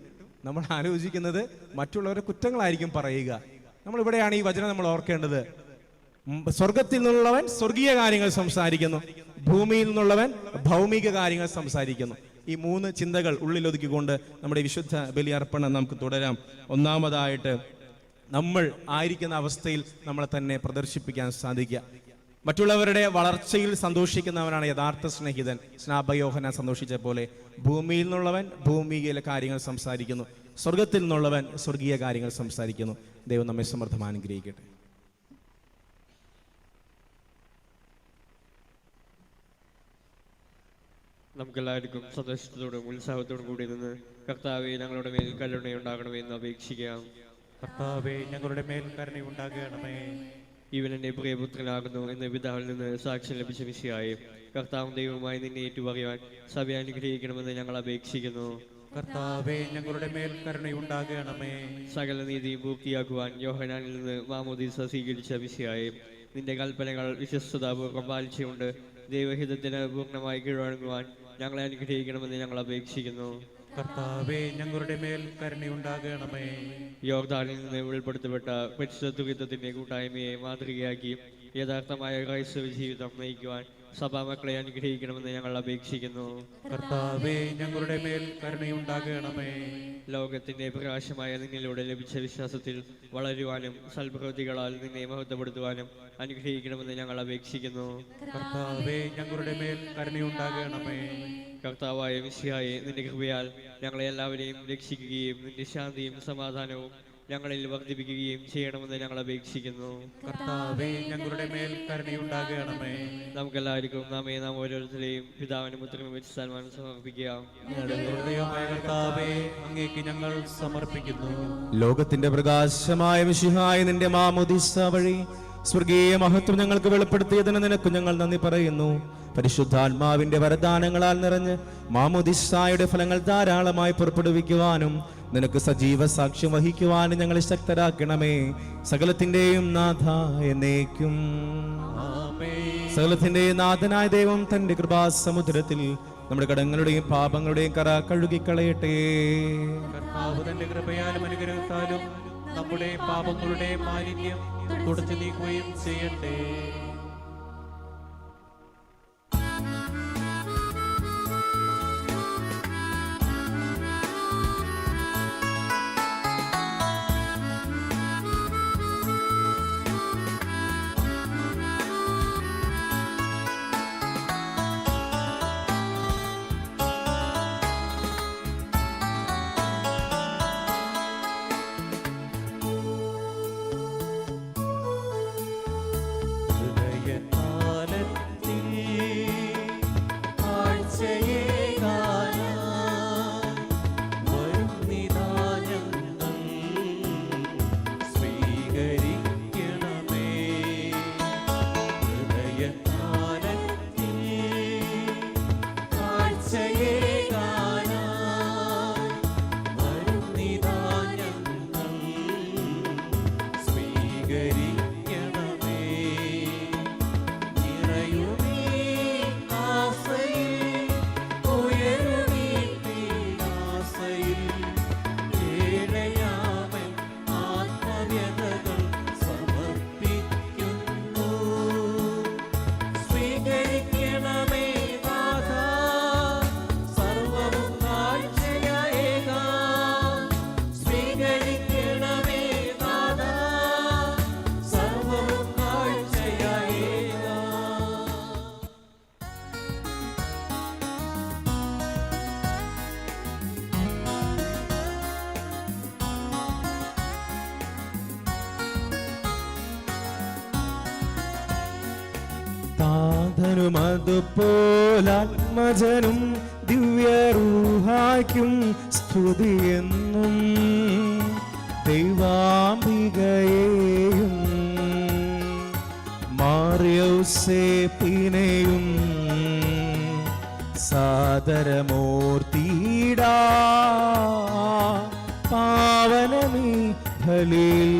നമ്മൾ ആലോചിക്കുന്നത് മറ്റുള്ളവരുടെ കുറ്റങ്ങളായിരിക്കും പറയുക. നമ്മളിവിടെയാണ് ഈ വചനം നമ്മൾ ഓർക്കേണ്ടത്. സ്വർഗത്തിൽ നിന്നുള്ളവൻ സ്വർഗീയ കാര്യങ്ങൾ സംസാരിക്കുന്നു, ഭൂമിയിൽ നിന്നുള്ളവൻ ഭൗമിക കാര്യങ്ങൾ സംസാരിക്കുന്നു. ഈ മൂന്ന് ചിന്തകൾ ഉള്ളിലൊതുക്കിക്കൊണ്ട് നമ്മുടെ വിശുദ്ധ ബലിയർപ്പണം നമുക്ക് തുടരാം. ഒന്നാമതായിട്ട്, നമ്മൾ ആയിരിക്കുന്ന അവസ്ഥയിൽ നമ്മളെ തന്നെ പ്രദർശിപ്പിക്കാൻ സാധിക്കുക. മറ്റുള്ളവരുടെ വളർച്ചയിൽ സന്തോഷിക്കുന്നവനാണ് യഥാർത്ഥ സ്നേഹിതൻ. സ്നാപക യോഹന്നാൻ സന്തോഷിച്ച പോലെ ഭൂമിയിൽ നിന്നുള്ളവൻ ഭൂമിയിലെ കാര്യങ്ങൾ സംസാരിക്കുന്നു, സ്വർഗത്തിൽ നിന്നുള്ളവൻ സ്വർഗീയ കാര്യങ്ങൾ സംസാരിക്കുന്നു. ദൈവം നമ്മെ സമൃദ്ധമായി അനുഗ്രഹിക്കട്ടെ. നമുക്കെല്ലാവർക്കും സന്തോഷത്തോടും ഉത്സാഹത്തോടും കൂടി നിന്ന് കർത്താവെ ഞങ്ങളുടെ മേൽ കരുണയുണ്ടാകണമേ എന്ന് അപേക്ഷിക്കാം. കർത്താവേ, ഞങ്ങളുടെ മേൽ കരുണയുണ്ടാകണമേ. ഇവൻ എന്റെ പ്രിയപുത്രനാകുന്നു എന്ന് പിതാവിൽ നിന്ന് സാക്ഷ്യം ലഭിച്ച വിഷയമായി കർത്താവും ദൈവവുമായി നിന്നെ ഏറ്റുപറയാൻ സഭയെ അനുഗ്രഹിക്കണമെന്ന് ഞങ്ങൾ അപേക്ഷിക്കുന്നു. കർത്താവേ, ഞങ്ങളുടെ മേൽ കരുണയുണ്ടാകണമേ. സകല നീതിയും പൂർത്തിയാക്കുവാൻ യോഹന്നാനിൽ നിന്ന് മാമോദീസ സ്വീകരിച്ച വിഷയമായി നിന്റെ കൽപ്പനകൾ വിശ്വസ്തതാപൂർവ്വം പാലിച്ചുകൊണ്ട് ദൈവഹിതത്തിന് പൂർണ്ണമായി കീഴടങ്ങുവാൻ ഞങ്ങളെ അനുഗ്രഹിക്കണമെന്ന് ഞങ്ങൾ അപേക്ഷിക്കുന്നു. കർത്താവേ, ഞങ്ങളുടെ മേൽ കരുണയുണ്ടാകണമേ. യോർദാനിൽ നിന്ന് ഉൾപ്പെടുത്തപ്പെട്ട പരിശുദ്ധത്വത്തിന്റെ കൂട്ടായ്മയെ മാതൃകയാക്കി യഥാർത്ഥമായ ക്രൈസ്തവ ജീവിതം നയിക്കുവാൻ സഭാമക്കളെ അനുഗ്രഹിക്കണമെന്ന് ഞങ്ങൾ അപേക്ഷിക്കുന്നു. കർത്താവേ, ഞങ്ങളുടെ മേൽ കരുണയുണ്ടാകണമേ. ലോകത്തിന്റെ പ്രകാശമായ നിന്നിലൂടെ ലഭിച്ച വിശ്വാസത്തിൽ വളരുവാനും സൽപ്രവൃത്തികളാൽ നിന്നെ മഹത്വപ്പെടുത്തുവാനും അനുഗ്രഹിക്കണമെന്ന് ഞങ്ങൾ അപേക്ഷിക്കുന്നു. കർത്താവേ, ഞങ്ങളുടെ മേൽ കരുണയുണ്ടാകണമേ. കർത്താവായ മിശിഹായെ, നിന്റെ കൃപയാൽ ഞങ്ങളെ എല്ലാവരെയും രക്ഷിക്കുകയും നിന്റെ ശാന്തിയും സമാധാനവും ഞങ്ങളിൽ വർദ്ധിപ്പിക്കുകയും ചെയ്യണമെന്ന് ഞങ്ങൾ അപേക്ഷിക്കുന്നു. കർത്താവേ, ഞങ്ങളുടെ മേൽ കരുണയുണ്ടാകണമേ. നമുക്കെല്ലാവർക്കും നാം ഓരോരുത്തരെയും പിതാവിനും പുത്രനും പരിശുദ്ധാത്മാവിനും സമർപ്പിക്കാം. കർത്താവേ, അങ്ങേക്ക് ഞങ്ങൾ സമർപ്പിക്കുന്നു. ലോകത്തിന്റെ പ്രകാശമായ മിശിഹായ നിന്റെ മാമോദീസ വഴി സ്വർഗീയ മഹത്വം ഞങ്ങൾക്ക് വെളിപ്പെടുത്തിയതിന് നിനക്ക് ഞങ്ങൾ നന്ദി പറയുന്നു. പരിശുദ്ധാത്മാവിന്റെ വരദാനങ്ങളാൽ നിറഞ്ഞ് മാമോദിസായുടെ ഫലങ്ങൾ ധാരാളമായി പുറപ്പെടുവിക്കുവാനും നിനക്ക് സജീവ സാക്ഷ്യം വഹിക്കുവാനും ഞങ്ങളെ ശക്തരാക്കണമേ. സകലത്തിന്റെയും നാഥ എന്നേക്കും. സകലത്തിന്റെയും നാഥനായ ദൈവം തന്റെ കൃപാസമുദ്രത്തിൽ നമ്മുടെ കടങ്ങളുടെയും പാപങ്ങളുടെയും കറ കഴുകിക്കളയട്ടെ. കർത്താവ് തന്റെ കൃപയാലും അനുഗ്രഹത്താലും നമ്മുടെ പാപങ്ങളുടെ മാലിന്യം തുടച്ചു നീക്കുകയും ചെയ്യട്ടെ. താതനും അതുപോലാത്മജനും ദിവ്യറൂഹായ്ക്കും സ്തുതിയെന്നും ദൈവാംബികയെയും മാർയൗസേപ്പിനെയും സാദരമൂർത്തിയിടാ പാവനമീ ബലിയിൽ.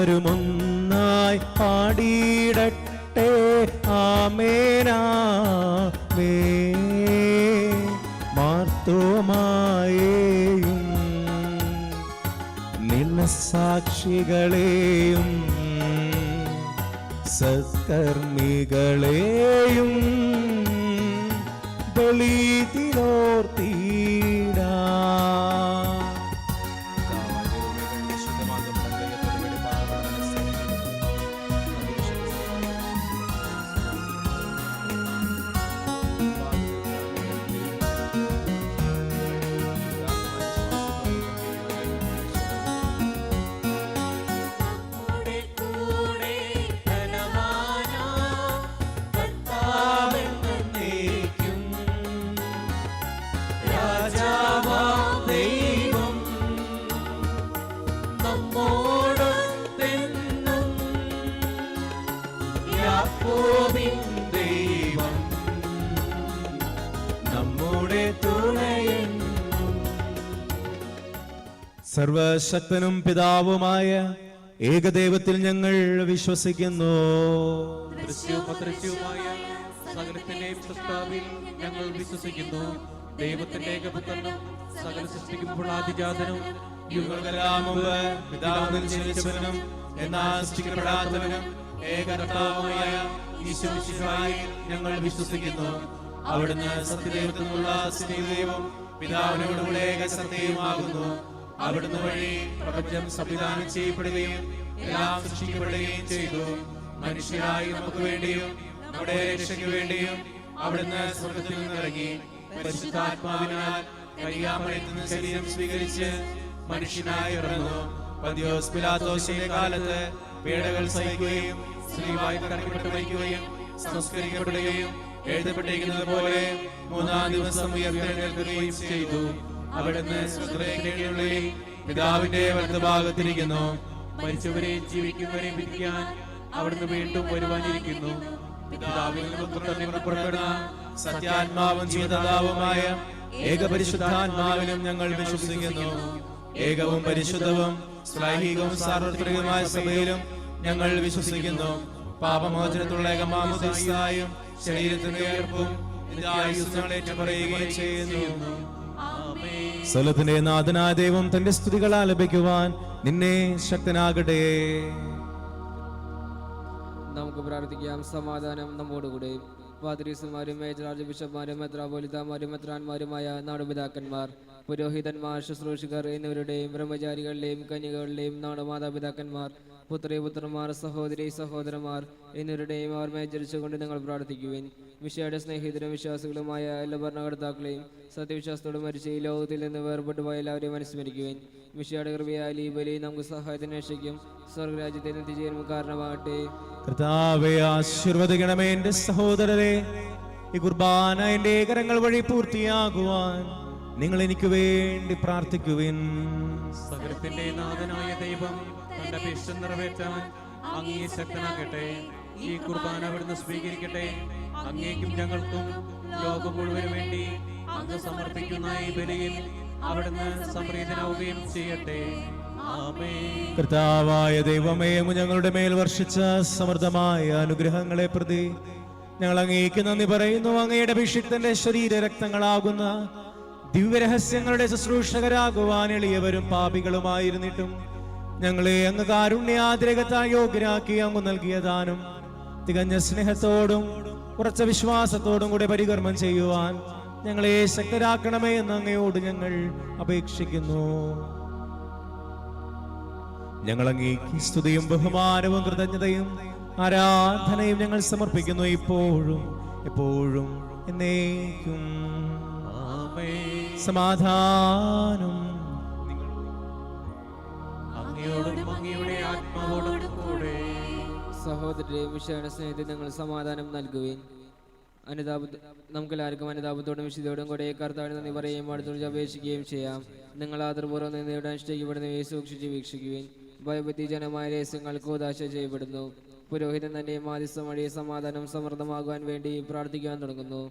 സർവരുമൊന്നായി പാടിയിടട്ടെ ആമേനാമേ. മാർത്തോമായേയും നിന്നസാക്ഷികളെയും സത്കർമ്മികളെയും ബലിതിലോർത്തിടാ. സർവശക്തനും പിതാവുമായ ഏകദൈവത്തിൽ ഞങ്ങൾ വിശ്വസിക്കുന്നു. ദൃശ്യവും അദൃശ്യവുമായ സകലത്തിന്റെയും സൃഷ്ടാവിൽ ഞങ്ങൾ വിശ്വസിക്കുന്നു. ദൈവത്തിന്റെ ഏകപുത്രനും സകല സൃഷ്ടിക്കുമ്പോൾ ആദിജാതനും യുഗങ്ങളെല്ലാം മുമ്പ് പിതാവിൽ ജനിച്ചവനും എന്നാൽ സൃഷ്ടിക്കപ്പെടാത്തവനും ഏകകർത്താവുമായ ഈശോമിശിഹായിൽ ഞങ്ങൾ വിശ്വസിക്കുന്നു. അവിടുന്ന് സത്യദൈവത്തിനുള്ള സത്യദൈവവും പിതാവിനോടുകൂടെ ഏകസത്യവുമാകുന്നു. അവിടുന്ന് വഴി പ്രപഞ്ചം സംവിധാനം ചെയ്യപ്പെടുകയും എല്ലാം സൃഷ്ടിക്കപ്പെടുകയും ചെയ്തു. മനുഷ്യരായി നമുക്ക് വേണ്ടിയും നമ്മുടെ രക്ഷയ്ക്ക് വേണ്ടിയും അവിടുന്ന് സ്വർഗത്തിൽ നിന്നിറങ്ങി പരിശുദ്ധാത്മാവിനാൽ കന്യാമറിയത്തിൽ നിന്ന് ശരീരം സ്വീകരിച്ച് മനുഷ്യനായി ഇറങ്ങുന്നു. പന്തിയോസ് പിലാത്തോസിന്റെ കാലത്ത് പീഡകൾ സഹിക്കുകയും സ്ത്രീവായി തറക്കപ്പെട്ട് മരിക്കുകയും സംസ്കരിക്കപ്പെടുകയും എഴുതപ്പെട്ടിരിക്കുന്നത് പോലെ മൂന്നാം ദിവസം ഉയർത്തെഴുന്നേൽക്കുകയും ചെയ്തു. അവിടുന്ന് സ്വർഗ്ഗത്തിലേക്കുള്ളിൽ പിതാവിന്റെ വലതുഭാഗത്തിരിക്കുന്നു. മരിച്ചവരെയും ജീവിക്കുന്നവരെയും വിധിക്കാൻ അവിടുന്ന് വീണ്ടും വരുവാനിരിക്കുന്നു. പിതാവിൽ നിന്ന് പുറപ്പെടുന്ന സത്യാത്മാവും ജീവദാതാവുമായ ഏകപരിശുദ്ധാത്മാവിലും ഞങ്ങൾ വിശ്വസിക്കുന്നു. ഏകവും പരിശുദ്ധവും ശ്ലൈഹികവും സാർവത്രികവുമായ സഭയിലും ഞങ്ങൾ വിശ്വസിക്കുന്നു. പാപമോചനത്തിലുള്ള ഏകമാമോദീസായും ശരീരത്തിന്റെ ഉയർപ്പും ഏറ്റുപറയുകയും ചെയ്യുന്നു. സ്ഥലത്തിന്റെ നാഥനായ ദൈവം തന്റെ സ്തുതികൾ ആലപിക്കുവാൻ നിന്നെ ശക്തനാകട്ടെ. നമുക്ക് പ്രാർത്ഥിക്കാം. സമാധാനം നമ്മോടുകൂടെ. പാദ്രീസുമാരും മേജർ ആർച്ച് ബിഷപ്പ്മാരും മെത്രാപോലിത്താമാരും മെത്രാന്മാരുമായ നാടുപിതാക്കന്മാർ, പുരോഹിതന്മാർ, ശുശ്രൂഷകർ എന്നിവരുടെയും ബ്രഹ്മചാരികളുടെയും കന്യകളുടെയും നാടുമാതാപിതാക്കന്മാർ, പുത്രന്മാർ, സഹോദരി സഹോദരന്മാർ എന്നിവരുടെയും അവർ മേജരിച്ചുകൊണ്ട് നിങ്ങൾ പ്രാർത്ഥിക്കുവിൻ. മിശിഹായുടെ സ്നേഹിതരും വിശ്വാസികളുമായ എല്ലാ ഭരണകർത്താക്കളെയും സത്യവിശ്വാസത്തോട് മരിച്ച് ഈ ലോകത്തിൽ നിന്ന് വേർപെട്ടുപോയ എല്ലാവരെയും അനുസ്മരിക്കുവിൻ. മിശിഹായുടെ കൃപയാൽ ഈ ബലി നമുക്ക് സഹായത്തിന് രക്ഷിക്കും സ്വർഗരാജ്യത്തിൽ എത്തിച്ചേരും കാരണമാകട്ടെ. കർത്താവേ, ആശീർവദിക്കണമേ എന്റെ സഹോദരരെ. ഈ കുർബാന എന്റെ കരങ്ങൾ വഴി പൂർത്തിയാകുവാൻ നിങ്ങൾ എനിക്ക് വേണ്ടി പ്രാർത്ഥിക്കുവിൻ. സകലത്തിന്റെ നാഥനായ ദൈവം തന്റെ അപേക്ഷ നിറവേറ്റാൻ അങ്ങേ ശക്തനാകട്ടെ. ഈ കുർബാന അവിടുന്ന് സ്വീകരിക്കട്ടെ. അങ്ങേക്കും ഞങ്ങൾക്കും ലോകം മുഴുവനും വേണ്ടി അങ്ങ് സമർപ്പിക്കുന്ന ഈ ബലിയിൽ അവിടുന്ന് സംപ്രീതനാവുകയും ചെയ്യട്ടെ. ആമേൻ. കർത്താവായ ദൈവമേ, ഞങ്ങളുടെ മേൽ വർഷിച്ച സമൃദ്ധമായ അനുഗ്രഹങ്ങളെ പ്രതി ഞങ്ങൾ അങ്ങേക്ക് നന്ദി പറയുന്നു. അങ്ങയുടെ അഭിഷിക്തന്റെ ശരീര രക്തങ്ങളാകുന്ന ദിവ്യരഹസ്യങ്ങളുടെ ശുശ്രൂഷകരാകുവാൻ എളിയവരും പാപികളുമായിരുന്നിട്ടും ഞങ്ങളെ അങ്ങ് കാരുണ്യാതിരകത്തായി യോഗ്യരാക്കി അങ്ങ് നൽകിയ ദാനം തികഞ്ഞ സ്നേഹത്തോടും ഉറച്ച വിശ്വാസത്തോടും കൂടെ പരികർമ്മം ചെയ്യുവാൻ ഞങ്ങളെ ശക്തരാക്കണമേ എന്ന് അങ്ങയോട് ഞങ്ങൾ അപേക്ഷിക്കുന്നു. ഞങ്ങൾ അങ്ങേക്ക് സ്തുതിയും ബഹുമാനവും കൃതജ്ഞതയും ആരാധനയും ഞങ്ങൾ സമർപ്പിക്കുന്നു, ഇപ്പോഴും എപ്പോഴും എന്നേക്കും. സമാധാനം അങ്ങയോടും അങ്ങയുടെ ആത്മാവോടും കൂടെ. സഹോദരരെ, മിശിഹായുടെ സ്നേഹത്തിൽ നിങ്ങൾ സമാധാനം നൽകുവിൻ. നമുക്കെല്ലാവർക്കും അനുതാപത്തോടും വിശുദ്ധയോടും കൂടെ കർത്താവിന് നന്ദി പറയുകയും അടുത്തോട് അപേക്ഷിക്കുകയും ചെയ്യാം. നിങ്ങൾ ആദരപൂർവ്വം നിന്നയുടെ അനുഷ്ഠിക്കപ്പെടുന്നവയെ സൂക്ഷിച്ച് വീക്ഷിക്കുവിൻ. ഭയഭക്തിജനമായ രഹസ്യങ്ങൾ കൂദാശ ചെയ്യപ്പെടുന്നു. പുരോഹിതൻ തന്റെ മാധ്യസ്ഥം വഴി സമാധാനം സമൃദ്ധമാകുവാൻ വേണ്ടി പ്രാർത്ഥിക്കുവാൻ തുടങ്ങുന്നു.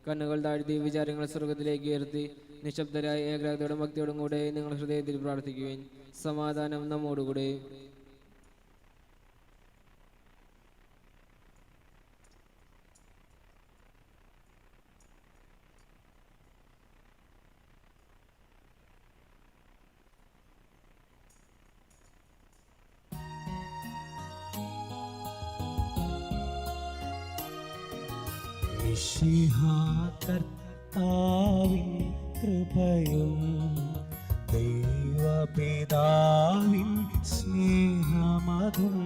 കണ്ണുകൾ താഴ്ത്തി വിചാരങ്ങൾ സ്വർഗത്തിലേക്ക് ഉയർത്തി നിശബ്ദരായ ഏകാഗ്രതയോടും ഭക്തിയോടും കൂടെ നിങ്ങൾ ഹൃദയത്തിൽ പ്രാർത്ഥിക്കുവിൻ. സമാധാനം നമ്മോടുകൂടെ. കർത്താവിൻ കൃപയും ദൈവപിതാവിൻ സ്നേഹമതും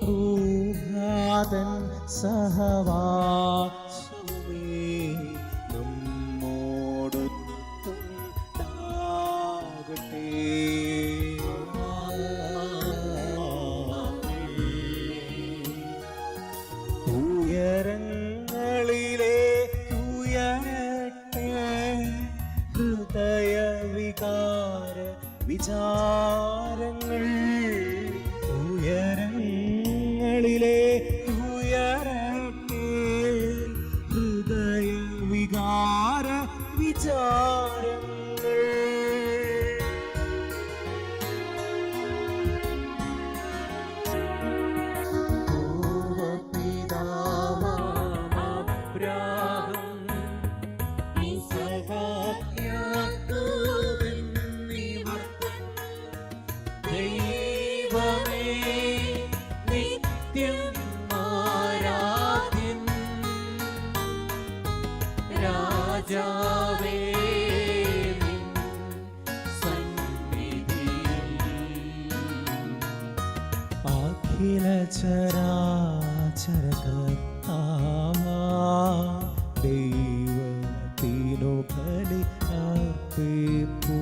റൂഹാതൻ സഹവാസമേ നമ്മോടൊത്തുണ്ടാകട്ടെ. ഹൃദയവികാര വിചാരങ്ങൾ ഉയരങ്ങളിലെ ഉയരട്ടെ. ഹൃദയവികാര വിചാരങ്ങൾ പൂർവപിതാവാം നിത്യം ആരാധ്യൻ രാജാവേ നിൻ സന്നിധിയിൽ അഖില ചരാചര കർത്താവാ ദൈവത്തിനു ബലി അർപ്പിപ്പൂ.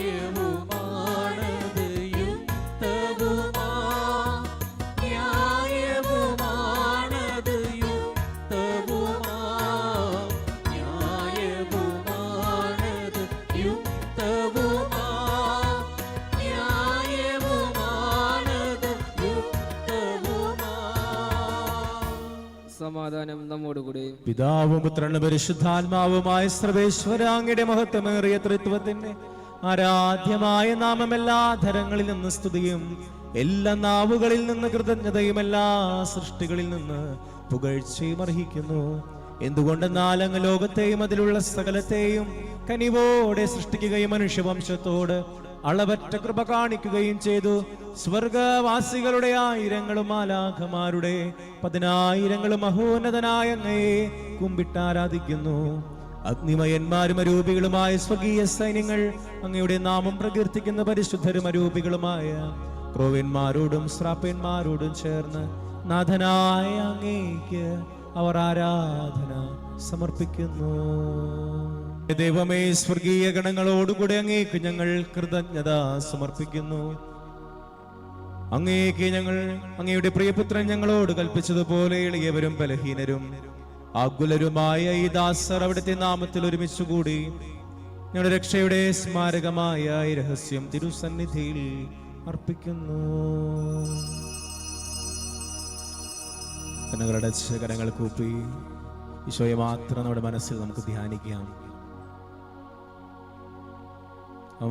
ന്യായവുമാണത് യുക്തവുമാ ന്യായവുമാണത് യുക്തവുമാ ന്യായവുമാണത് യുക്തവുമാ ന്യായവുമാണത് യുക്തവുമാ. സമാധാനം നമ്മോടുകൂടി. പിതാവും പുത്രനും പരിശുദ്ധാത്മാവുമായ സർവേശ്വര അങ്ങയുടെ മഹത്വമേറിയ ത്രിത്വത്തിന്റെ ആരാധ്യമായ നാമം എല്ലാ ധരങ്ങളിൽ നിന്ന് സ്തുതിയും എല്ലാ നാവുകളിൽ നിന്ന് കൃതജ്ഞതയും എല്ലാ സൃഷ്ടികളിൽ നിന്ന് പുകഴ്ചയും അർഹിക്കുന്നു. എന്തുകൊണ്ടെന്നാൽ അങ്ങ് ലോകത്തെയും അതിലുള്ള സകലത്തെയും കനിവോടെ സൃഷ്ടിക്കുകയും മനുഷ്യവംശത്തോട് അളവറ്റ കൃപ കാണിക്കുകയും ചെയ്തു. സ്വർഗവാസികളുടെ ആയിരങ്ങളും മാലാഖമാരുടെ 10,000 മഹോന്നതനായ അങ്ങയെ കുമ്പിട്ടാരാധിക്കുന്നു. അഗ്നിമയന്മാരും അരൂപികളുമായ സ്വകീയ സൈന്യങ്ങൾ അങ്ങയുടെ നാമം പ്രകീർത്തിക്കുന്ന പരിശുദ്ധരും അരൂപികളുമായ ക്രോവ്യന്മാരോടും ശ്രാപ്യന്മാരോടും ചേർന്ന് നാഥനായ അങ്ങേക്ക് അവർ ആരാധന സമർപ്പിക്കുന്നു. ദൈവമേ, സ്വർഗീയ ഗണങ്ങളോടുകൂടെ അങ്ങേക്ക് ഞങ്ങൾ കൃതജ്ഞത സമർപ്പിക്കുന്നു. അങ്ങേക്ക് ഞങ്ങൾ അങ്ങയുടെ പ്രിയപുത്രൻ ഞങ്ങളോട് കൽപ്പിച്ചതുപോലെ എളിയവരും ബലഹീനരും ആകുലരുമായ ഈ ദാസർ അവിടുത്തെ നാമത്തിൽ ഒരുമിച്ചുകൂടി ഞങ്ങളുടെ രക്ഷയുടെ സ്മാരകമായ ഈ രഹസ്യം തിരുസന്നിധിയിൽ അർപ്പിക്കുന്നു. കണ്ണുകളടച്ച് കരങ്ങൾ കൂപ്പി ഈശോയെ മാത്രം നമ്മുടെ മനസ്സിൽ നമുക്ക് ധ്യാനിക്കാം.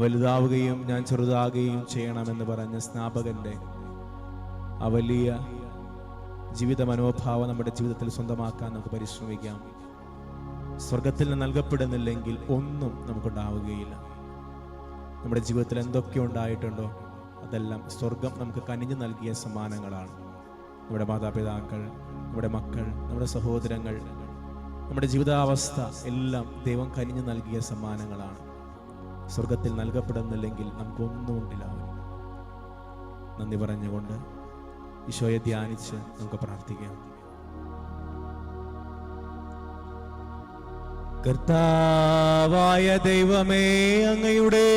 വലുതാവുകയും ഞാൻ ചെറുതാകുകയും ചെയ്യണമെന്ന് പറഞ്ഞ സ്നാപകന്റെ ആ വലിയ ജീവിത മനോഭാവം നമ്മുടെ ജീവിതത്തിൽ സ്വന്തമാക്കാൻ നമുക്ക് പരിശ്രമിക്കാം. സ്വർഗത്തിൽ നിന്ന് നൽകപ്പെടുന്നില്ലെങ്കിൽ ഒന്നും നമുക്കുണ്ടാവുകയില്ല. നമ്മുടെ ജീവിതത്തിൽ എന്തൊക്കെ ഉണ്ടായിട്ടുണ്ടോ അതെല്ലാം സ്വർഗം നമുക്ക് കനിഞ്ഞു നൽകിയ സമ്മാനങ്ങളാണ്. നമ്മുടെ മാതാപിതാക്കൾ, നമ്മുടെ മക്കൾ, നമ്മുടെ സഹോദരങ്ങൾ, നമ്മുടെ ജീവിതാവസ്ഥ എല്ലാം ദൈവം കനിഞ്ഞു നൽകിയ സമ്മാനങ്ങളാണ്. സ്വർഗത്തിൽ നൽകപ്പെടുന്നില്ലെങ്കിൽ നമുക്കൊന്നും ഉണ്ടാവില്ല. നന്ദി പറഞ്ഞുകൊണ്ട് ഈശോയെ ധ്യാനിച്ച് നമുക്ക് പ്രാർത്ഥിക്കാം. കർത്താവായ ദൈവമേ, അങ്ങയുടെ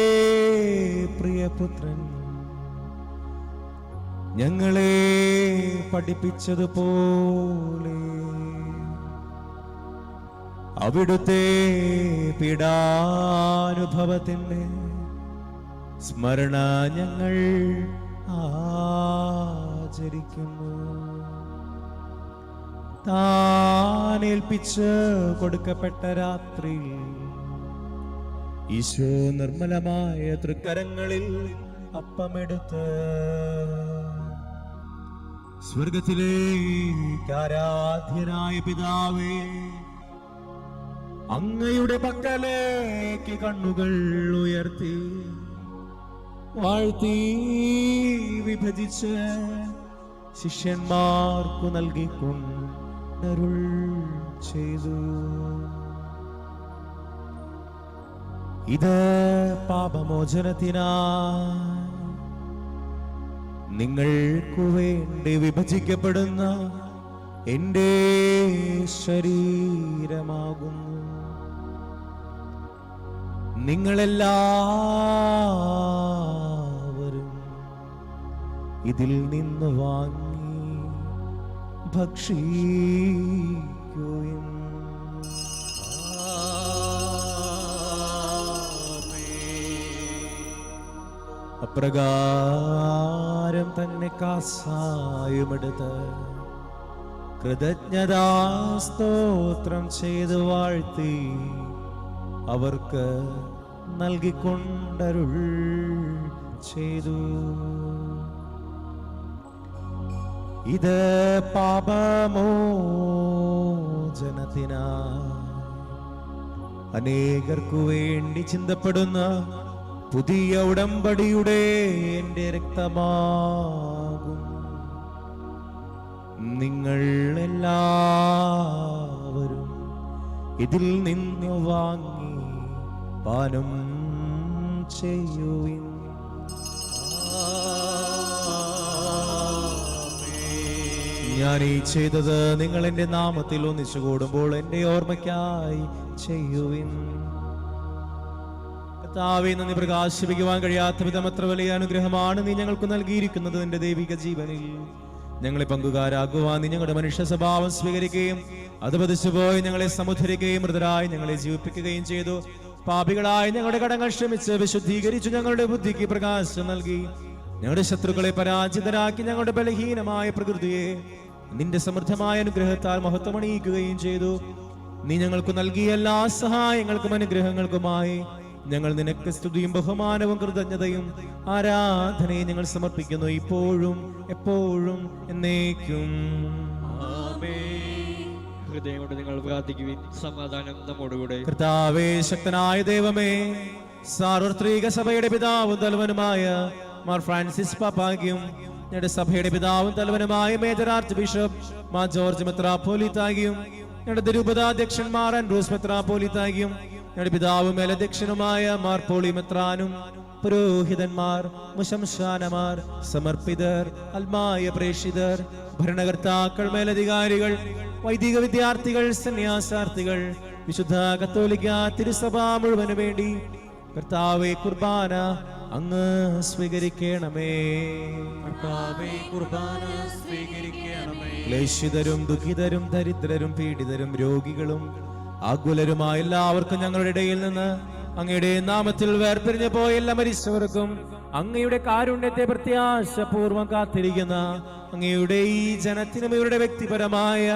പ്രിയപുത്രൻ ഞങ്ങളെ പഠിപ്പിച്ചതുപോലെ അവിടുത്തെ പീഡാനുഭവത്തിന്റെ സ്മരണ ഞങ്ങൾ ആചരിക്കുന്നു. താനേൽപ്പിച്ച് കൊടുക്കപ്പെട്ട രാത്രി ഈശോ നിർമ്മലമായ തൃക്കരങ്ങളിൽ അപ്പമെടുത്ത് സ്വർഗത്തിലേക്ക് ആരാധ്യനായ പിതാവേ, അങ്ങയുടെ പക്കലേക്ക് കണ്ണുകൾ ഉയർത്തി വാഴ്ത്തി വിഭജിച്ച് ശിഷ്യന്മാർക്കു നൽകിക്കൊണ്ടരുൾ ചെയ്തു. ഇത് പാപമോചനത്തിനായി നിങ്ങൾക്കു വേണ്ടി വിഭജിക്കപ്പെടുന്ന എൻ്റെ ശരീരമാകുന്നു. നിങ്ങളെല്ലാവരും ഇതിൽ നിന്ന് വാങ്ങി ഭക്ഷിക്കുകയും. അപ്രകാരം തന്നെ കാസായുമെടുത്ത് കൃതജ്ഞതാസ്തോത്രം ചെയ്തു വാഴ്ത്തി അവർക്ക് നൽകിക്കൊണ്ടരുൾ ചെയ്തു. ഇത് പാപമോചനത്തിനായി അനേകർക്കു വേണ്ടി ചിന്തപ്പെടുന്ന പുതിയ ഉടമ്പടിയുടെ എൻ്റെ രക്തമാകും. നിങ്ങൾ എല്ലാവരും ഇതിൽ നിന്ന് വാങ്ങി പാനം ചെയ്യുവിൻ. ഞാൻ ഈ ചെയ്തത് നിങ്ങൾ എൻ്റെ നാമത്തിൽ ഒന്നിച്ചു കൂടുമ്പോൾ എൻ്റെ ഓർമ്മയ്ക്കായി ചെയ്യുവിൻ. കർത്താവേ, നന്ദി പ്രകാശിപ്പിക്കുവാൻ കഴിയാത്ത വിധം അത്ര വലിയ അനുഗ്രഹമാണ് നീ ഞങ്ങൾക്ക് നൽകിയിരിക്കുന്നത്. നിന്റെ ദൈവിക ജീവനിൽ ഞങ്ങളെ പങ്കുകാരാകുവാൻ നീ ഞങ്ങളുടെ മനുഷ്യ സ്വഭാവം സ്വീകരിക്കുകയും അത് പതിച്ചുപോയി ഞങ്ങളെ സമുദ്ധരിക്കുകയും മൃതരായി ഞങ്ങളെ ജീവിപ്പിക്കുകയും ചെയ്തു. പാപികളായി ഞങ്ങളുടെ കടങ്ങൾ ക്ഷമിച്ച് വിശുദ്ധീകരിച്ചു ഞങ്ങളുടെ ബുദ്ധിക്ക് പ്രകാശം നൽകി. ഞങ്ങളുടെ ശത്രുക്കളെ പരാജിതരാക്കി ഞങ്ങളുടെ ബലഹീനമായ പ്രകൃതിയെ നിന്റെ സമൃദ്ധമായ അനുഗ്രഹത്താൽ മഹത്വമണിയിക്കുകയും ചെയ്തു. നീ ഞങ്ങൾക്ക് നൽകിയ എല്ലാ സഹായങ്ങൾക്കും അനുഗ്രഹങ്ങൾക്കുമായി ഞങ്ങൾ നിനക്ക് സ്തുതിയും ബഹുമാനവും കൃതജ്ഞതയും ആരാധനയും ഞങ്ങൾ സമർപ്പിക്കുന്നു, ഇപ്പോഴും എപ്പോഴും എന്നേക്കും. ഹൃദയം കൊണ്ട് നിങ്ങൾ പ്രാർത്ഥിക്കുവിൻ. സമാധാനം നമ്മോടുകൂടെ. കർത്താവേ, ശക്തനായ ദൈവമേ, സാർവത്രിക സഭയുടെ പിതാവും തലവനുമായ മാർ ഫ്രാൻസിസ് പാപ്പായും ഞങ്ങളുടെ സഭയുടെ പിതാവും തലവനുമായ major archbishop Mar George മെത്രാപ്പോലീത്തായും ഞങ്ങളുടെ തിരുപതാധ്യക്ഷന്മാർ ആൻഡ്രൂസ് മെത്രാപ്പോലീത്തായും ഞങ്ങളുടെ പിതാവും മേലധ്യക്ഷനുമായ മാർ പോളി മെത്രാനും പുരോഹിതന്മാർ, മുശംശാനമാർ, സമർപ്പിതർ, അൽമായ പ്രേക്ഷിതർ, ഭരണകർത്താക്കൾ, മേലധികാരികൾ, വൈദിക വിദ്യാർത്ഥികൾ, സന്യാസാർത്ഥികൾ, വിശുദ്ധ കത്തോലിക്ക തിരുസഭ മുഴുവനു വേണ്ടി കർത്താവേ, കുർബാന അങ്ങ് സ്വീകരിക്കണമേ. കുർബാന സ്വീകരിക്കണമേ. ക്ലേശിതരും ദുഃഖിതരും ദരിദ്രരും പീഡിതരും രോഗികളും ആകുലരുമായ എല്ലാവർക്കും ഞങ്ങളുടെ ഇടയിൽ നിന്ന് അങ്ങയുടെ നാമത്തിൽ വേർപിരിഞ്ഞു പോയ എല്ലാ മരിച്ചവർക്കും അങ്ങയുടെ കാരുണ്യത്തെ പ്രത്യാശപൂർവം കാത്തിരിക്കുന്ന അങ്ങയുടെ ഈ ജനത്തിനും ഇവരുടെ വ്യക്തിപരമായ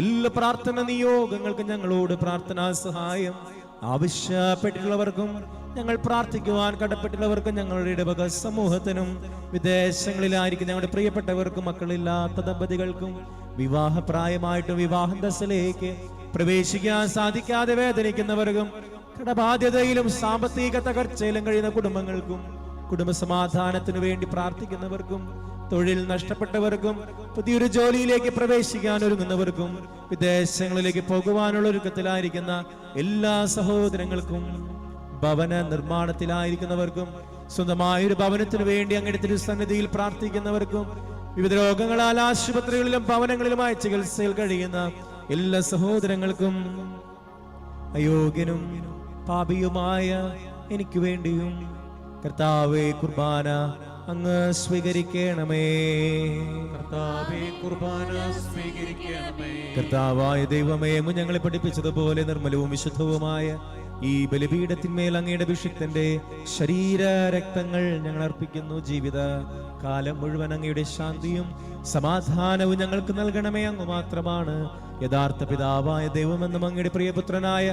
എല്ലാ പ്രാർത്ഥന നിയോഗങ്ങൾക്കും ഞങ്ങളോട് പ്രാർത്ഥനാ സഹായം ആവശ്യപ്പെട്ടിട്ടുള്ളവർക്കും ഞങ്ങൾ പ്രാർത്ഥിക്കുവാൻ കടപ്പെട്ടുള്ളവർക്കും ഞങ്ങളുടെ ഇടവക സമൂഹത്തിനും വിദേശങ്ങളിലായിരിക്കും ഞങ്ങളുടെ പ്രിയപ്പെട്ടവർക്കും മക്കളില്ലാത്ത ദമ്പതികൾക്കും വിവാഹപ്രായമായിട്ടും വിവാഹദശയിലേക്ക് പ്രവേശിക്കാൻ സാധിക്കാതെ വേദനിക്കുന്നവർക്കും കടബാധ്യതയിലും സാമ്പത്തിക തകർച്ചയിലും കഴിയുന്ന കുടുംബങ്ങൾക്കും കുടുംബസമാധാനത്തിനു വേണ്ടി പ്രാർത്ഥിക്കുന്നവർക്കും തൊഴിൽ നഷ്ടപ്പെട്ടവർക്കും പുതിയൊരു ജോലിയിലേക്ക് പ്രവേശിക്കാൻ ഒരുങ്ങുന്നവർക്കും വിദേശങ്ങളിലേക്ക് പോകുവാനുള്ള ഒരുക്കത്തിലായിരിക്കുന്ന എല്ലാ സഹോദരങ്ങൾക്കും ഭവന നിർമ്മാണത്തിലായിരിക്കുന്നവർക്കും സ്വന്തമായൊരു ഭവനത്തിനു വേണ്ടി അങ്ങയുടെ തിരുസന്നിധിയിൽ പ്രാർത്ഥിക്കുന്നവർക്കും വിവിധ രോഗങ്ങളാൽ ആശുപത്രികളിലും ഭവനങ്ങളിലുമായി ചികിത്സയിൽ കഴിയുന്ന എല്ലാ സഹോദരങ്ങൾക്കും അയോഗ്യനും പാപിയുമായ എനിക്ക് വേണ്ടിയും കർത്താവേ, കുർബാന അങ്ങ് സ്വീകരിക്കണമേ. കുർബാന സ്വീകരിക്കണമേ. കർത്താവായ ദൈവമേ, അങ്ങ് ഞങ്ങളെ പഠിപ്പിച്ചതുപോലെ നിർമ്മലവും വിശുദ്ധവുമായ ഈ ബലിപീഠത്തിന്മേൽ അങ്ങയുടെ അഭിഷിക്തന്റെ ശരീര രക്തങ്ങൾ ഞങ്ങൾ അർപ്പിക്കുന്നു. ജീവിത കാലം മുഴുവൻ അങ്ങയുടെ ശാന്തിയും സമാധാനവും ഞങ്ങൾക്ക് നൽകണമേ. അങ്ങ് മാത്രമാണ് യഥാർത്ഥ പിതാവായ ദൈവമെന്നും അങ്ങയുടെ പ്രിയപുത്രനായ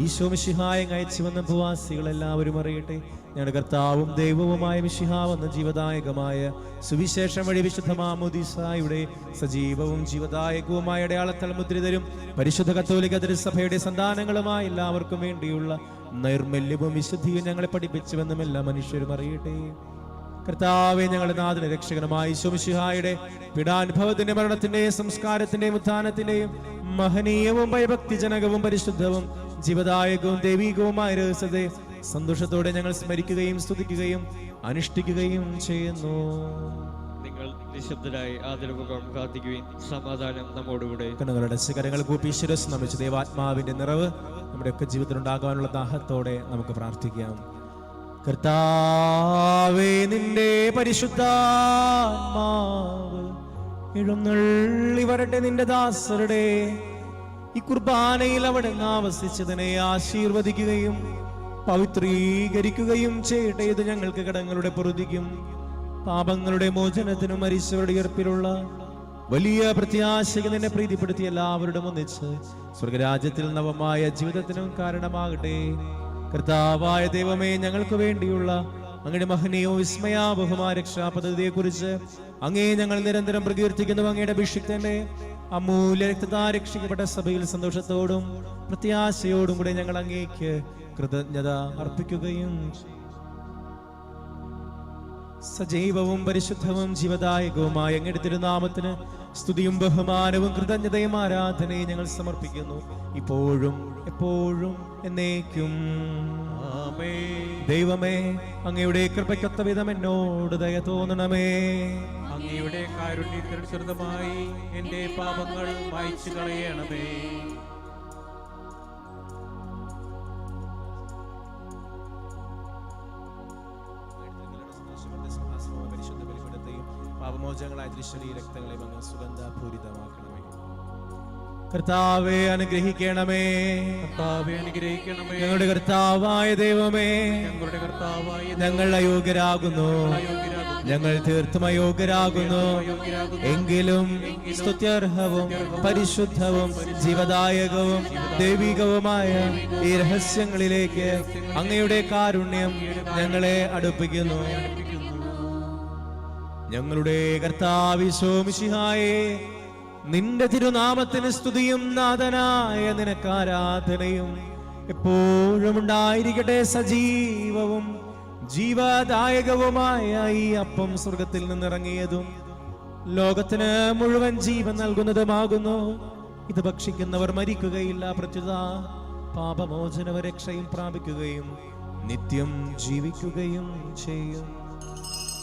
ഈശോ മിശിഹായെ അയച്ചുവെന്ന ഭൂവാസികൾ എല്ലാവരും അറിയട്ടെ. ഞങ്ങളുടെ കർത്താവും ദൈവവുമായ മിശിഹാവെന്ന ജീവദായകമായ സുവിശേഷം വഴി വിശുദ്ധ മാമോദീസായുടെ സജീവവും ജീവദായകവുമായ അടയാളത്താൽ മുദ്രിതരും പരിശുദ്ധ കത്തോലിക്ക തിരുസഭയുടെ സന്താനങ്ങളുമായ എല്ലാവർക്കും വേണ്ടിയുള്ള നൈർമല്യവും വിശുദ്ധിയും ഞങ്ങളെ പഠിപ്പിച്ചുവെന്നും എല്ലാ മനുഷ്യരും അറിയട്ടെ. കർത്താവേ, ഞങ്ങളുടെ നാഥന രക്ഷകനുമായ ഈശോ മിശിഹായുടെ പീഡാനുഭവത്തിന്റെ മരണത്തിന്റെയും സംസ്കാരത്തിന്റെയും ഉത്ഥാനത്തിന്റെയും മഹനീയവും ഭയഭക്തിജനകവും പരിശുദ്ധവും ജീവദായകവും ദൈവികവുമായ രഹസ്യത്തെ സന്തോഷത്തോടെ ഞങ്ങൾ സ്മരിക്കുകയും സ്തുതിക്കുകയും അനുഷ്ഠിക്കുകയും ചെയ്യുന്നു. നിങ്ങൾ നിശബ്ദരായി ആദരപൂർവ്വം കാത്തിക്കുകയും സമാധാനം നമ്മോടുകൂടെ. കണ്ണുകളുടെ ശിഖരങ്ങൾ കൂപ്പി ശിരസ് നമിച്ച് ദൈവാത്മാവിന്റെ നിറവ് നമ്മുടെ ഒക്കെ ജീവിതത്തിൽ ഉണ്ടാകാനുള്ള ദാഹത്തോടെ നമുക്ക് പ്രാർത്ഥിക്കാം. കർത്താവേ, നിന്റെ പരിശുദ്ധാത്മാവ് എഴുന്നള്ളി വരട്ടെ. നിന്റെ ദാസരുടെ ഈ കുർബാനയിൽ അവിടെ ആവസിച്ചതിനെ ആശീർവദിക്കുകയും പവിത്രീകരിക്കുകയും ചെയ്യട്ടെ. ഇത് ഞങ്ങൾക്ക് കടങ്ങളുടെ പൊറുതിക്കും പാപങ്ങളുടെ മോചനത്തിനും മരിച്ചവരുടെ ഉയർപ്പിലുള്ള വലിയ പ്രത്യാശയ്ക്ക് നിന്നെ പ്രീതിപ്പെടുത്തി എല്ലാവരുടെ ഒന്നിച്ച് സ്വർഗരാജ്യത്തിൽ നവമായ ജീവിതത്തിനും കാരണമാകട്ടെ. കർത്താവായ ദൈവമേ, ഞങ്ങൾക്ക് വേണ്ടിയുള്ള അങ്ങയുടെ മഹനീയവും വിസ്മയാവഹുമായ രക്ഷാ പദ്ധതിയെ കുറിച്ച് അങ്ങേ ഞങ്ങൾ നിരന്തരം പ്രകീർത്തിക്കുന്നു. അങ്ങയുടെ അഭിഷിക്തന്റെ അമൂല്യ രക്തത്താൽ രക്ഷിക്കപ്പെട്ട സഭയിൽ സന്തോഷത്തോടും പ്രത്യാശയോടും കൂടെ ഞങ്ങൾ അങ്ങേക്ക് കൃതജ്ഞത അർപ്പിക്കുകയും ചെയ്യും. സജീവവും പരിശുദ്ധവും ജീവദായകവുമായ അങ്ങയുടെ തിരുനാമത്തിന് സ്തുതിയും ബഹുമാനവും കൃതജ്ഞതയും ആരാധനയും ഞങ്ങൾ സമർപ്പിക്കുന്നു, ഇപ്പോഴും എപ്പോഴും എന്നേക്കും. ദൈവമേ, അങ്ങയുടെ കൃപയ്ക്കൊത്ത വിധം എന്നോട് ദയ തോന്നണമേ. അങ്ങയുടെ കാരുണ്യത്തിനനുസൃതമായി എന്റെ പാപങ്ങൾ മായ്ച്ചു കളയണമേ. പാപമോചനങ്ങളായ ദൃശ്യ രക്തങ്ങളെ അങ്ങ് സുഗന്ധപൂരിതമാക്കണമേ. കർത്താവേ അനുഗ്രഹിക്കണമേ. കർത്താവേ അനുഗ്രഹിക്കണമേ. ഞങ്ങളുടെ കർത്താവായ ദൈവമേ, ഞങ്ങളുടെ കർത്താവായ ഞങ്ങൾ അയോഗ്യരാകുന്നു, ഞങ്ങൾ തീർത്തും അയോഗ്യരാകുന്നു. എങ്കിലും സ്തുത്യർഹവും പരിശുദ്ധവും ജീവദായകവും ദൈവികവുമായ ഈ രഹസ്യങ്ങളിലേക്ക് അങ്ങയുടെ കാരുണ്യം ഞങ്ങളെ അടുപ്പിക്കുന്നു. ഞങ്ങളുടെ കർത്താവിശോ മിശിഹായേ, നിന്റെ തിരുനാമത്തിന് സ്തുതിയും നാഥനായ നിനക്ക് ആരാധനയും എപ്പോഴും ഉണ്ടായിരിക്കട്ടെ. സജീവവും ജീവദായകവുമായ ഈ അപ്പം സ്വർഗത്തിൽ നിന്നിറങ്ങിയതും ലോകത്തിന് മുഴുവൻ ജീവൻ നൽകുന്നതുമാകുന്നു. ഇത് ഭക്ഷിക്കുന്നവർ മരിക്കുകയില്ല, പ്രത്യുത പാപമോചനവ രക്ഷയും പ്രാപിക്കുകയും നിത്യം ജീവിക്കുകയും ചെയ്യും.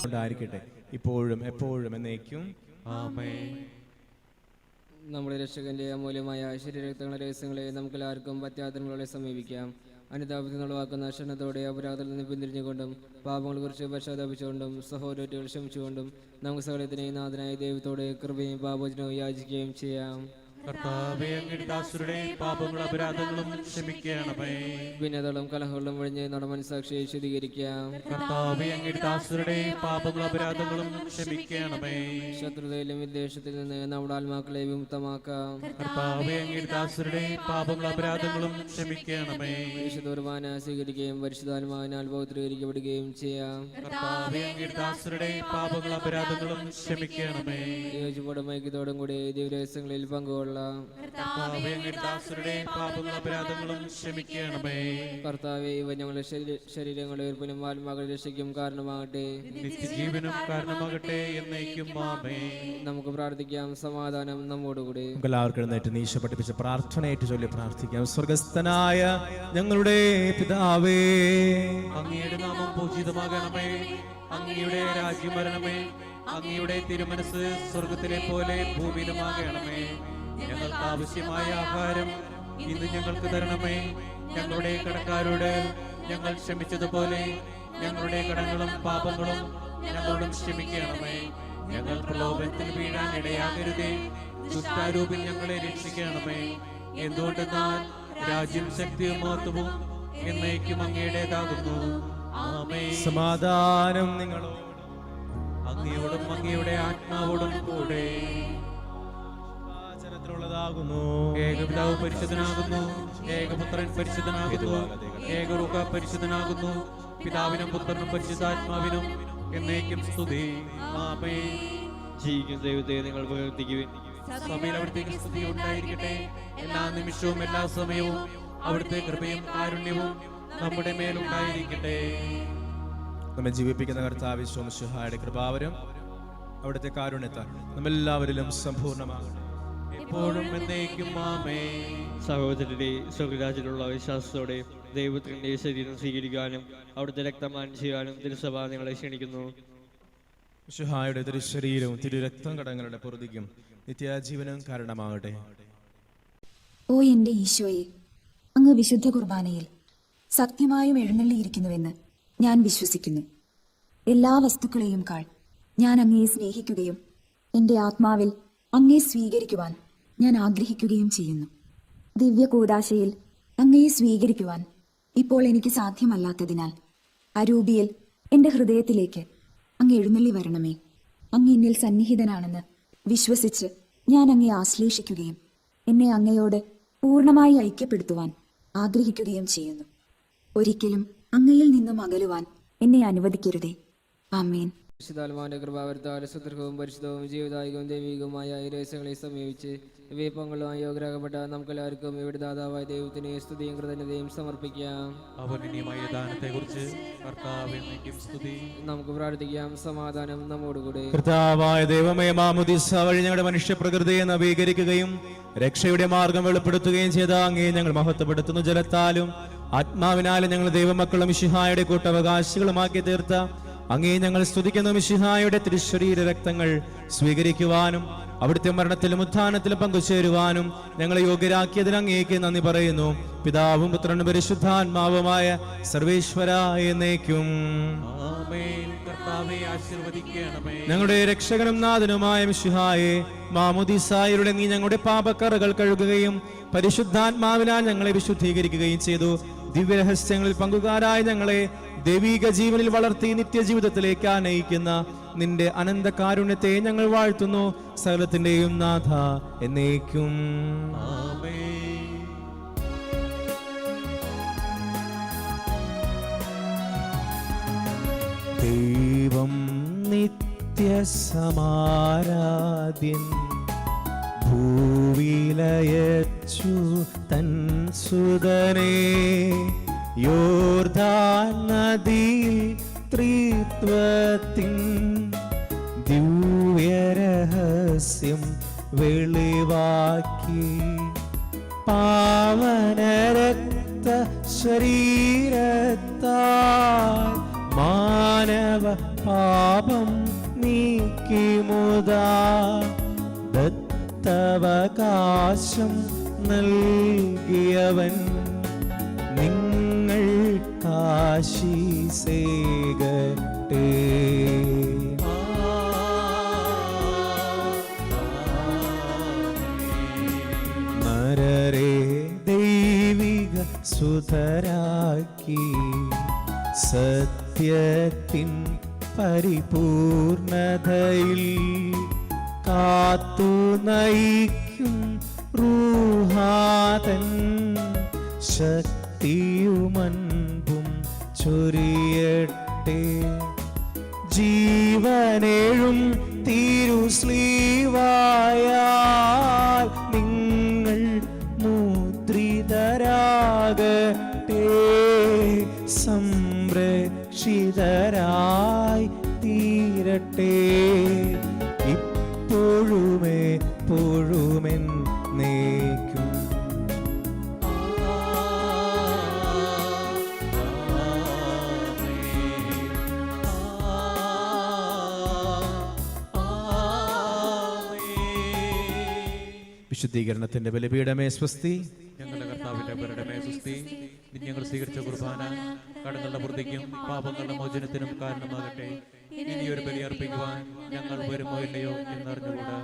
ഉണ്ടായിരിക്കട്ടെ ഇപ്പോഴും എപ്പോഴും എന്നേക്കും. ആമേൻ. നമ്മുടെ രക്ഷകന്റെ അമൂല്യമായ ശരീരരക്തങ്ങളുടെ രഹസ്യങ്ങളെ നമുക്കെല്ലാവർക്കും പത്യാദരങ്ങളോടെ സമീപിക്കാം. അനുതാപത്തിൽ ഉളവാക്കുന്ന ക്ഷണത്തോടെ അപരാധത്തിൽ നിന്ന് പിന്തിരിഞ്ഞുകൊണ്ടും പാപങ്ങളെ കുറിച്ച് പശ്ചാത്തപിച്ചുകൊണ്ടും സഹോദരങ്ങൾ ക്ഷമിച്ചുകൊണ്ടും നമുക്ക് സകലത്തിനെ നാഥനായ ദൈവത്തോടെ കൃപയും പാപോചനവും യാചിക്കുകയും ചെയ്യാം. കർത്താവേ, അങ്ങയുടെ ദാസരുടെ പാപങ്ങളും അപരാധങ്ങളും ക്ഷമിക്കണമേ. ഭിന്നതകളും കലഹങ്ങളും ഒഴിഞ്ഞ് നമ്മുടെ മനസ്സാക്ഷിയെ ശുദ്ധീകരിക്കാം. കർത്താവേ, അങ്ങയുടെ ദാസരുടെ പാപങ്ങളും അപരാധങ്ങളും ക്ഷമിക്കണമേ. ശത്രുതയിലും വിദ്വേഷത്തിൽ നിന്ന് നമ്മുടെ ആത്മാക്കളെ വിമുക്തമാക്കാം. കർത്താവേ, അങ്ങയുടെ ദാസരുടെ പാപങ്ങളും അപരാധങ്ങളും ക്ഷമിക്കണമേ. വിശുദ്ധ കുർബാന സ്വീകരിക്കുകയും പരിശുദ്ധാത്മാവിനാൽ പൗത്രീകരിക്കപ്പെടുകയും ചെയ്യാം. കർത്താവേ, അങ്ങയുടെ ദാസരുടെ പാപങ്ങളും അപരാധങ്ങളും ക്ഷമിക്കണമേ. യോജിപ്പോടും ഐക്യത്തോടും കൂടി ദിവ്യരഹസ്യങ്ങളിൽ പങ്കുകൊള്ളാം. കർത്താവേ, അങ്ങയുടെ ദാസരുടെ പാപങ്ങളും അപരാധങ്ങളും ക്ഷമിക്കണമേ. കർത്താവേ, ഇവ ഞങ്ങളുടെ ശരീരങ്ങളുടെ ഉയർപ്പിനും ആത്മാക്കളുടെ രക്ഷയ്ക്കും കാരണമാകട്ടെ, നിത്യജീവനും കാരണമാകട്ടെ എന്നേക്കും. ആമേൻ. നമുക്ക് പ്രാർത്ഥിക്കാം. സമാധാനം നമ്മോടുകൂടി. എല്ലാവർക്കും എഴുന്നേറ്റ് നീശോ പഠിപ്പിച്ച പ്രാർത്ഥനയായിട്ട് ചൊല്ലി പ്രാർത്ഥിക്കാം. സ്വർഗസ്ഥനായ ഞങ്ങളുടെ പിതാവേ, അങ്ങയുടെ നാമം പൂജിതമാകണമേ. അങ്ങയുടെ രാജ്യം വരണമേ. അങ്ങയുടെ തിരുമനസ് സ്വർഗത്തിലെ പോലെ ഭൂമിയിലുമാകണമേ. ഞങ്ങൾക്ക് ആവശ്യമായ ആഹാരം ഇന്ന് ഞങ്ങൾക്ക് തരണമേ. ഞങ്ങളുടെ കടക്കാരോട് ഞങ്ങൾ ക്ഷമിച്ചതുപോലെ ഞങ്ങളുടെ കടങ്ങളും പാപങ്ങളും ഞങ്ങളോടും ക്ഷമിക്കണമേ. ഞങ്ങൾ പ്രലോഭനത്തിൽ വീഴാൻ ഇടയാകരുതേ. ദുഷ്ടാരൂപിൽ ഞങ്ങളെ രക്ഷിക്കണമേ. എന്തുകൊണ്ടെന്നാൽ രാജ്യം ശക്തിയും മഹത്വവും എന്നേക്കും അങ്ങയുടേതാകുന്നു. ആമേൻ. സമാധാനം നിങ്ങളോട്. അങ്ങയോടും അങ്ങയുടെ ആത്മാവോടും കൂടെ. വചനത്തിലുള്ളതാകുന്നു. ഏകപിതാവ് പരിശുദ്ധനാകുന്നു. ഏകപുത്രൻ പരിശുദ്ധനാകുന്നു. ഏകറുക പരിശുദ്ധനാകുന്നു. പിതാവിനും പുത്രനും പരിശുദ്ധാത്മാവിനും എന്നേക്കും സ്തുതി. ആമേൻ. ജീവിക്കുന്ന ദൈവത്തെ നിങ്ങൾ പ്രവർത്തിക്കുവിൻ. സഭയിൽ അവിടുത്തേക്ക് സ്തുതി ഉണ്ടായിരിക്കട്ടെ. എല്ലാ നിമിഷവും എല്ലാ സമയവും അവിടുത്തെ കൃപയും കാരുണ്യവും നമ്മുടെ മേലുണ്ടായിരിക്കട്ടെ. നമ്മെ ജീവിപ്പിക്കുന്ന കർത്താവ് ഈശോ മിശിഹായുടെ കൃപാവരം അവിടുത്തെ കാരുണ്യത്താൽ നമ്മെല്ലാവരിലും സമ്പൂർണ്ണമാകട്ടെ. എപ്പോഴും എന്നേക്കും. ആമേൻ. സഹോദരരെ, സ്വർഗരാജ്യത്തിലുള്ള വിശ്വാസത്തോടെ ദൈവത്തിന്റെ ശരീരം സ്വീകരിക്കാനും അവിടുത്തെ രക്തമാനം ചെയ്യാനും തിരുസഭ നിങ്ങളെ ക്ഷണിക്കുന്നു. മിശിഹായുടെ തിരുശരീരവും തിരുരക്തം കടങ്ങളുടെ പൊറുതിക്കും നിത്യജീവനും കാരണമാകട്ടെ. ഓ എൻ്റെ ഈശോയെ, അങ്ങ് വിശുദ്ധ കുർബാനയിൽ സത്യമായും എഴുന്നള്ളിയിരിക്കുന്നുവെന്ന് ഞാൻ വിശ്വസിക്കുന്നു. എല്ലാ വസ്തുക്കളെയും കാൾ ഞാൻ അങ്ങയെ സ്നേഹിക്കുകയും എൻ്റെ ആത്മാവിൽ അങ്ങയെ സ്വീകരിക്കുവാൻ ഞാൻ ആഗ്രഹിക്കുകയും ചെയ്യുന്നു. ദിവ്യ കൂദാശയിൽ അങ്ങയെ സ്വീകരിക്കുവാൻ ഇപ്പോൾ എനിക്ക് സാധ്യമല്ലാത്തതിനാൽ അരൂപിയിൽ എൻ്റെ ഹൃദയത്തിലേക്ക് അങ്ങ് എഴുന്നള്ളി വരണമേ. അങ്ങ് എന്നിൽ സന്നിഹിതനാണെന്ന് വിശ്വസിച്ച് ഞാൻ അങ്ങയെ ആശ്ലേഷിക്കുകയും എന്നെ അങ്ങയോട് പൂർണ്ണമായി ഐക്യപ്പെടുത്തുവാൻ ആഗ്രഹിക്കുകയും ചെയ്യുന്നു. ഒരിക്കലും അങ്ങയിൽ നിന്നും അകലുവാൻ എന്നെ അനുവദിക്കരുതേ. ആമേൻ. വിശുദ്ധാത്മാവിന്റെ കൃപാവരത്താൽ സുദൃഢവും പരിശുദ്ധവും ജീവദായകവും ദൈവികവുമായ ഈ രഹസ്യങ്ങളെ സമീപിച്ച് ഇവയെ പങ്കുകളുമായി യോഗ്യരാകപ്പെട്ട നമുക്കെല്ലാവർക്കും ഇവിടെ ദാതാവായ ദൈവത്തിന് സ്തുതിയും കൃതജ്ഞതയും സമർപ്പിക്കാം. അവനീയമായ ദാനത്തെ കുറിച്ച് കർത്താവിനും സ്തുതി. നമുക്ക് പ്രാർത്ഥിക്കാം. സമാധാനം നമ്മോടുകൂടെ. കർത്താവായ ദൈവമേ, മാമോദീസ വഴി ഞങ്ങളുടെ മനുഷ്യപ്രകൃതിയെ നവീകരിക്കുകയും രക്ഷയുടെ മാർഗം വെളിപ്പെടുത്തുകയും ചെയ്ത അങ്ങേ ഞങ്ങൾ മഹത്വപ്പെടുത്തുന്നു. ജലത്താലും ആത്മാവിനാലും ഞങ്ങൾ ദൈവമക്കളും മിശിഹായുടെ കൂട്ടവകാശികളുമാക്കി തീർത്ത അങ്ങേ ഞങ്ങൾ സ്തുതിക്കുന്നു. മിശിഹായുടെ തിരുശരീര രക്തങ്ങൾ സ്വീകരിക്കുവാനും അവിടുത്തെ മരണത്തിലും ഉത്ഥാനത്തിലും പങ്കുചേരുവാനും ഞങ്ങളെ യോഗ്യരാക്കിയതിന് അങ്ങേക്ക് നന്ദി പറയുന്നു. പിതാവും പുത്രനും പരിശുദ്ധാത്മാവുമായ സർവേശ്വര എന്നേക്കും. കർത്താവേ ആശീർവദിക്കണമേ. ഞങ്ങളുടെ രക്ഷകനും നാഥനുമായ മിശിഹായെ, മാമോദീസായിലൂടെ നീ ഞങ്ങളുടെ പാപക്കറകൾ കഴുകുകയും പരിശുദ്ധാത്മാവിനാൽ ഞങ്ങളെ വിശുദ്ധീകരിക്കുകയും ചെയ്തു. ദിവ്യരഹസ്യങ്ങളിൽ പങ്കുകാരായ ഞങ്ങളെ ദൈവിക ജീവനിൽ വളർത്തി നിത്യജീവിതത്തിലേക്ക് നയിക്കുന്ന നിന്റെ അനന്ത കാരുണ്യത്തെ ഞങ്ങൾ വാഴ്ത്തുന്നു. സകലത്തിന്റെയും നാഥ എന്നേക്കും. ദൈവം നിത്യസമാരാധ്യൻ ഭൂവിലയച്ചു തൻ സുതനെ യോർദാൻ നദിയിൽ ത്രിത്വത്തിൻ ദിവ്യരഹസ്യം വെളിവാക്കി പാവനരക്ത ശരീരത്താൽ മാനവ പാപം നീക്കി മുതാ ദത്തവകാശം നൽകിയവൻ നിങ്ങൾക്കാശീസേകട്ടെ. നരരെ ദൈവിക സുതരാക്കി സത്യത്തിൻ പരിപൂർണതയിൽ കാത്തു നയിക്കും റൂഹാതൻ ശക്തിയുമൻപും ചൊരിയട്ടെ. ജീവനേഴും തിരുസ്ലീവായാൽ നിങ്ങൾ മുദ്രിതരാകട്ടെ. സംരക്ഷിതരായി തീരട്ടെ. ഇപ്പോഴുമേ എപ്പോഴുമെന്നേക്കും. വിശുദ്ധീകരണത്തിന്റെ ബലിപീഠമേ സ്വസ്തി. ഞങ്ങളുടെ കർത്താവിന്റെ പേരുടെ സ്വസ്തി. ഞങ്ങൾ സ്വീകരിച്ച കുർബാന കടങ്ങളുടെ വൃദ്ധിക്കും പാപങ്ങളുടെ മോചനത്തിനും കാരണമാകട്ടെ. ഇനിയൊരു ബലി അർപ്പിക്കുവാൻ ഞങ്ങൾ വരുമോ ഇല്ലയോ എന്നറിഞ്ഞുകൂടാ.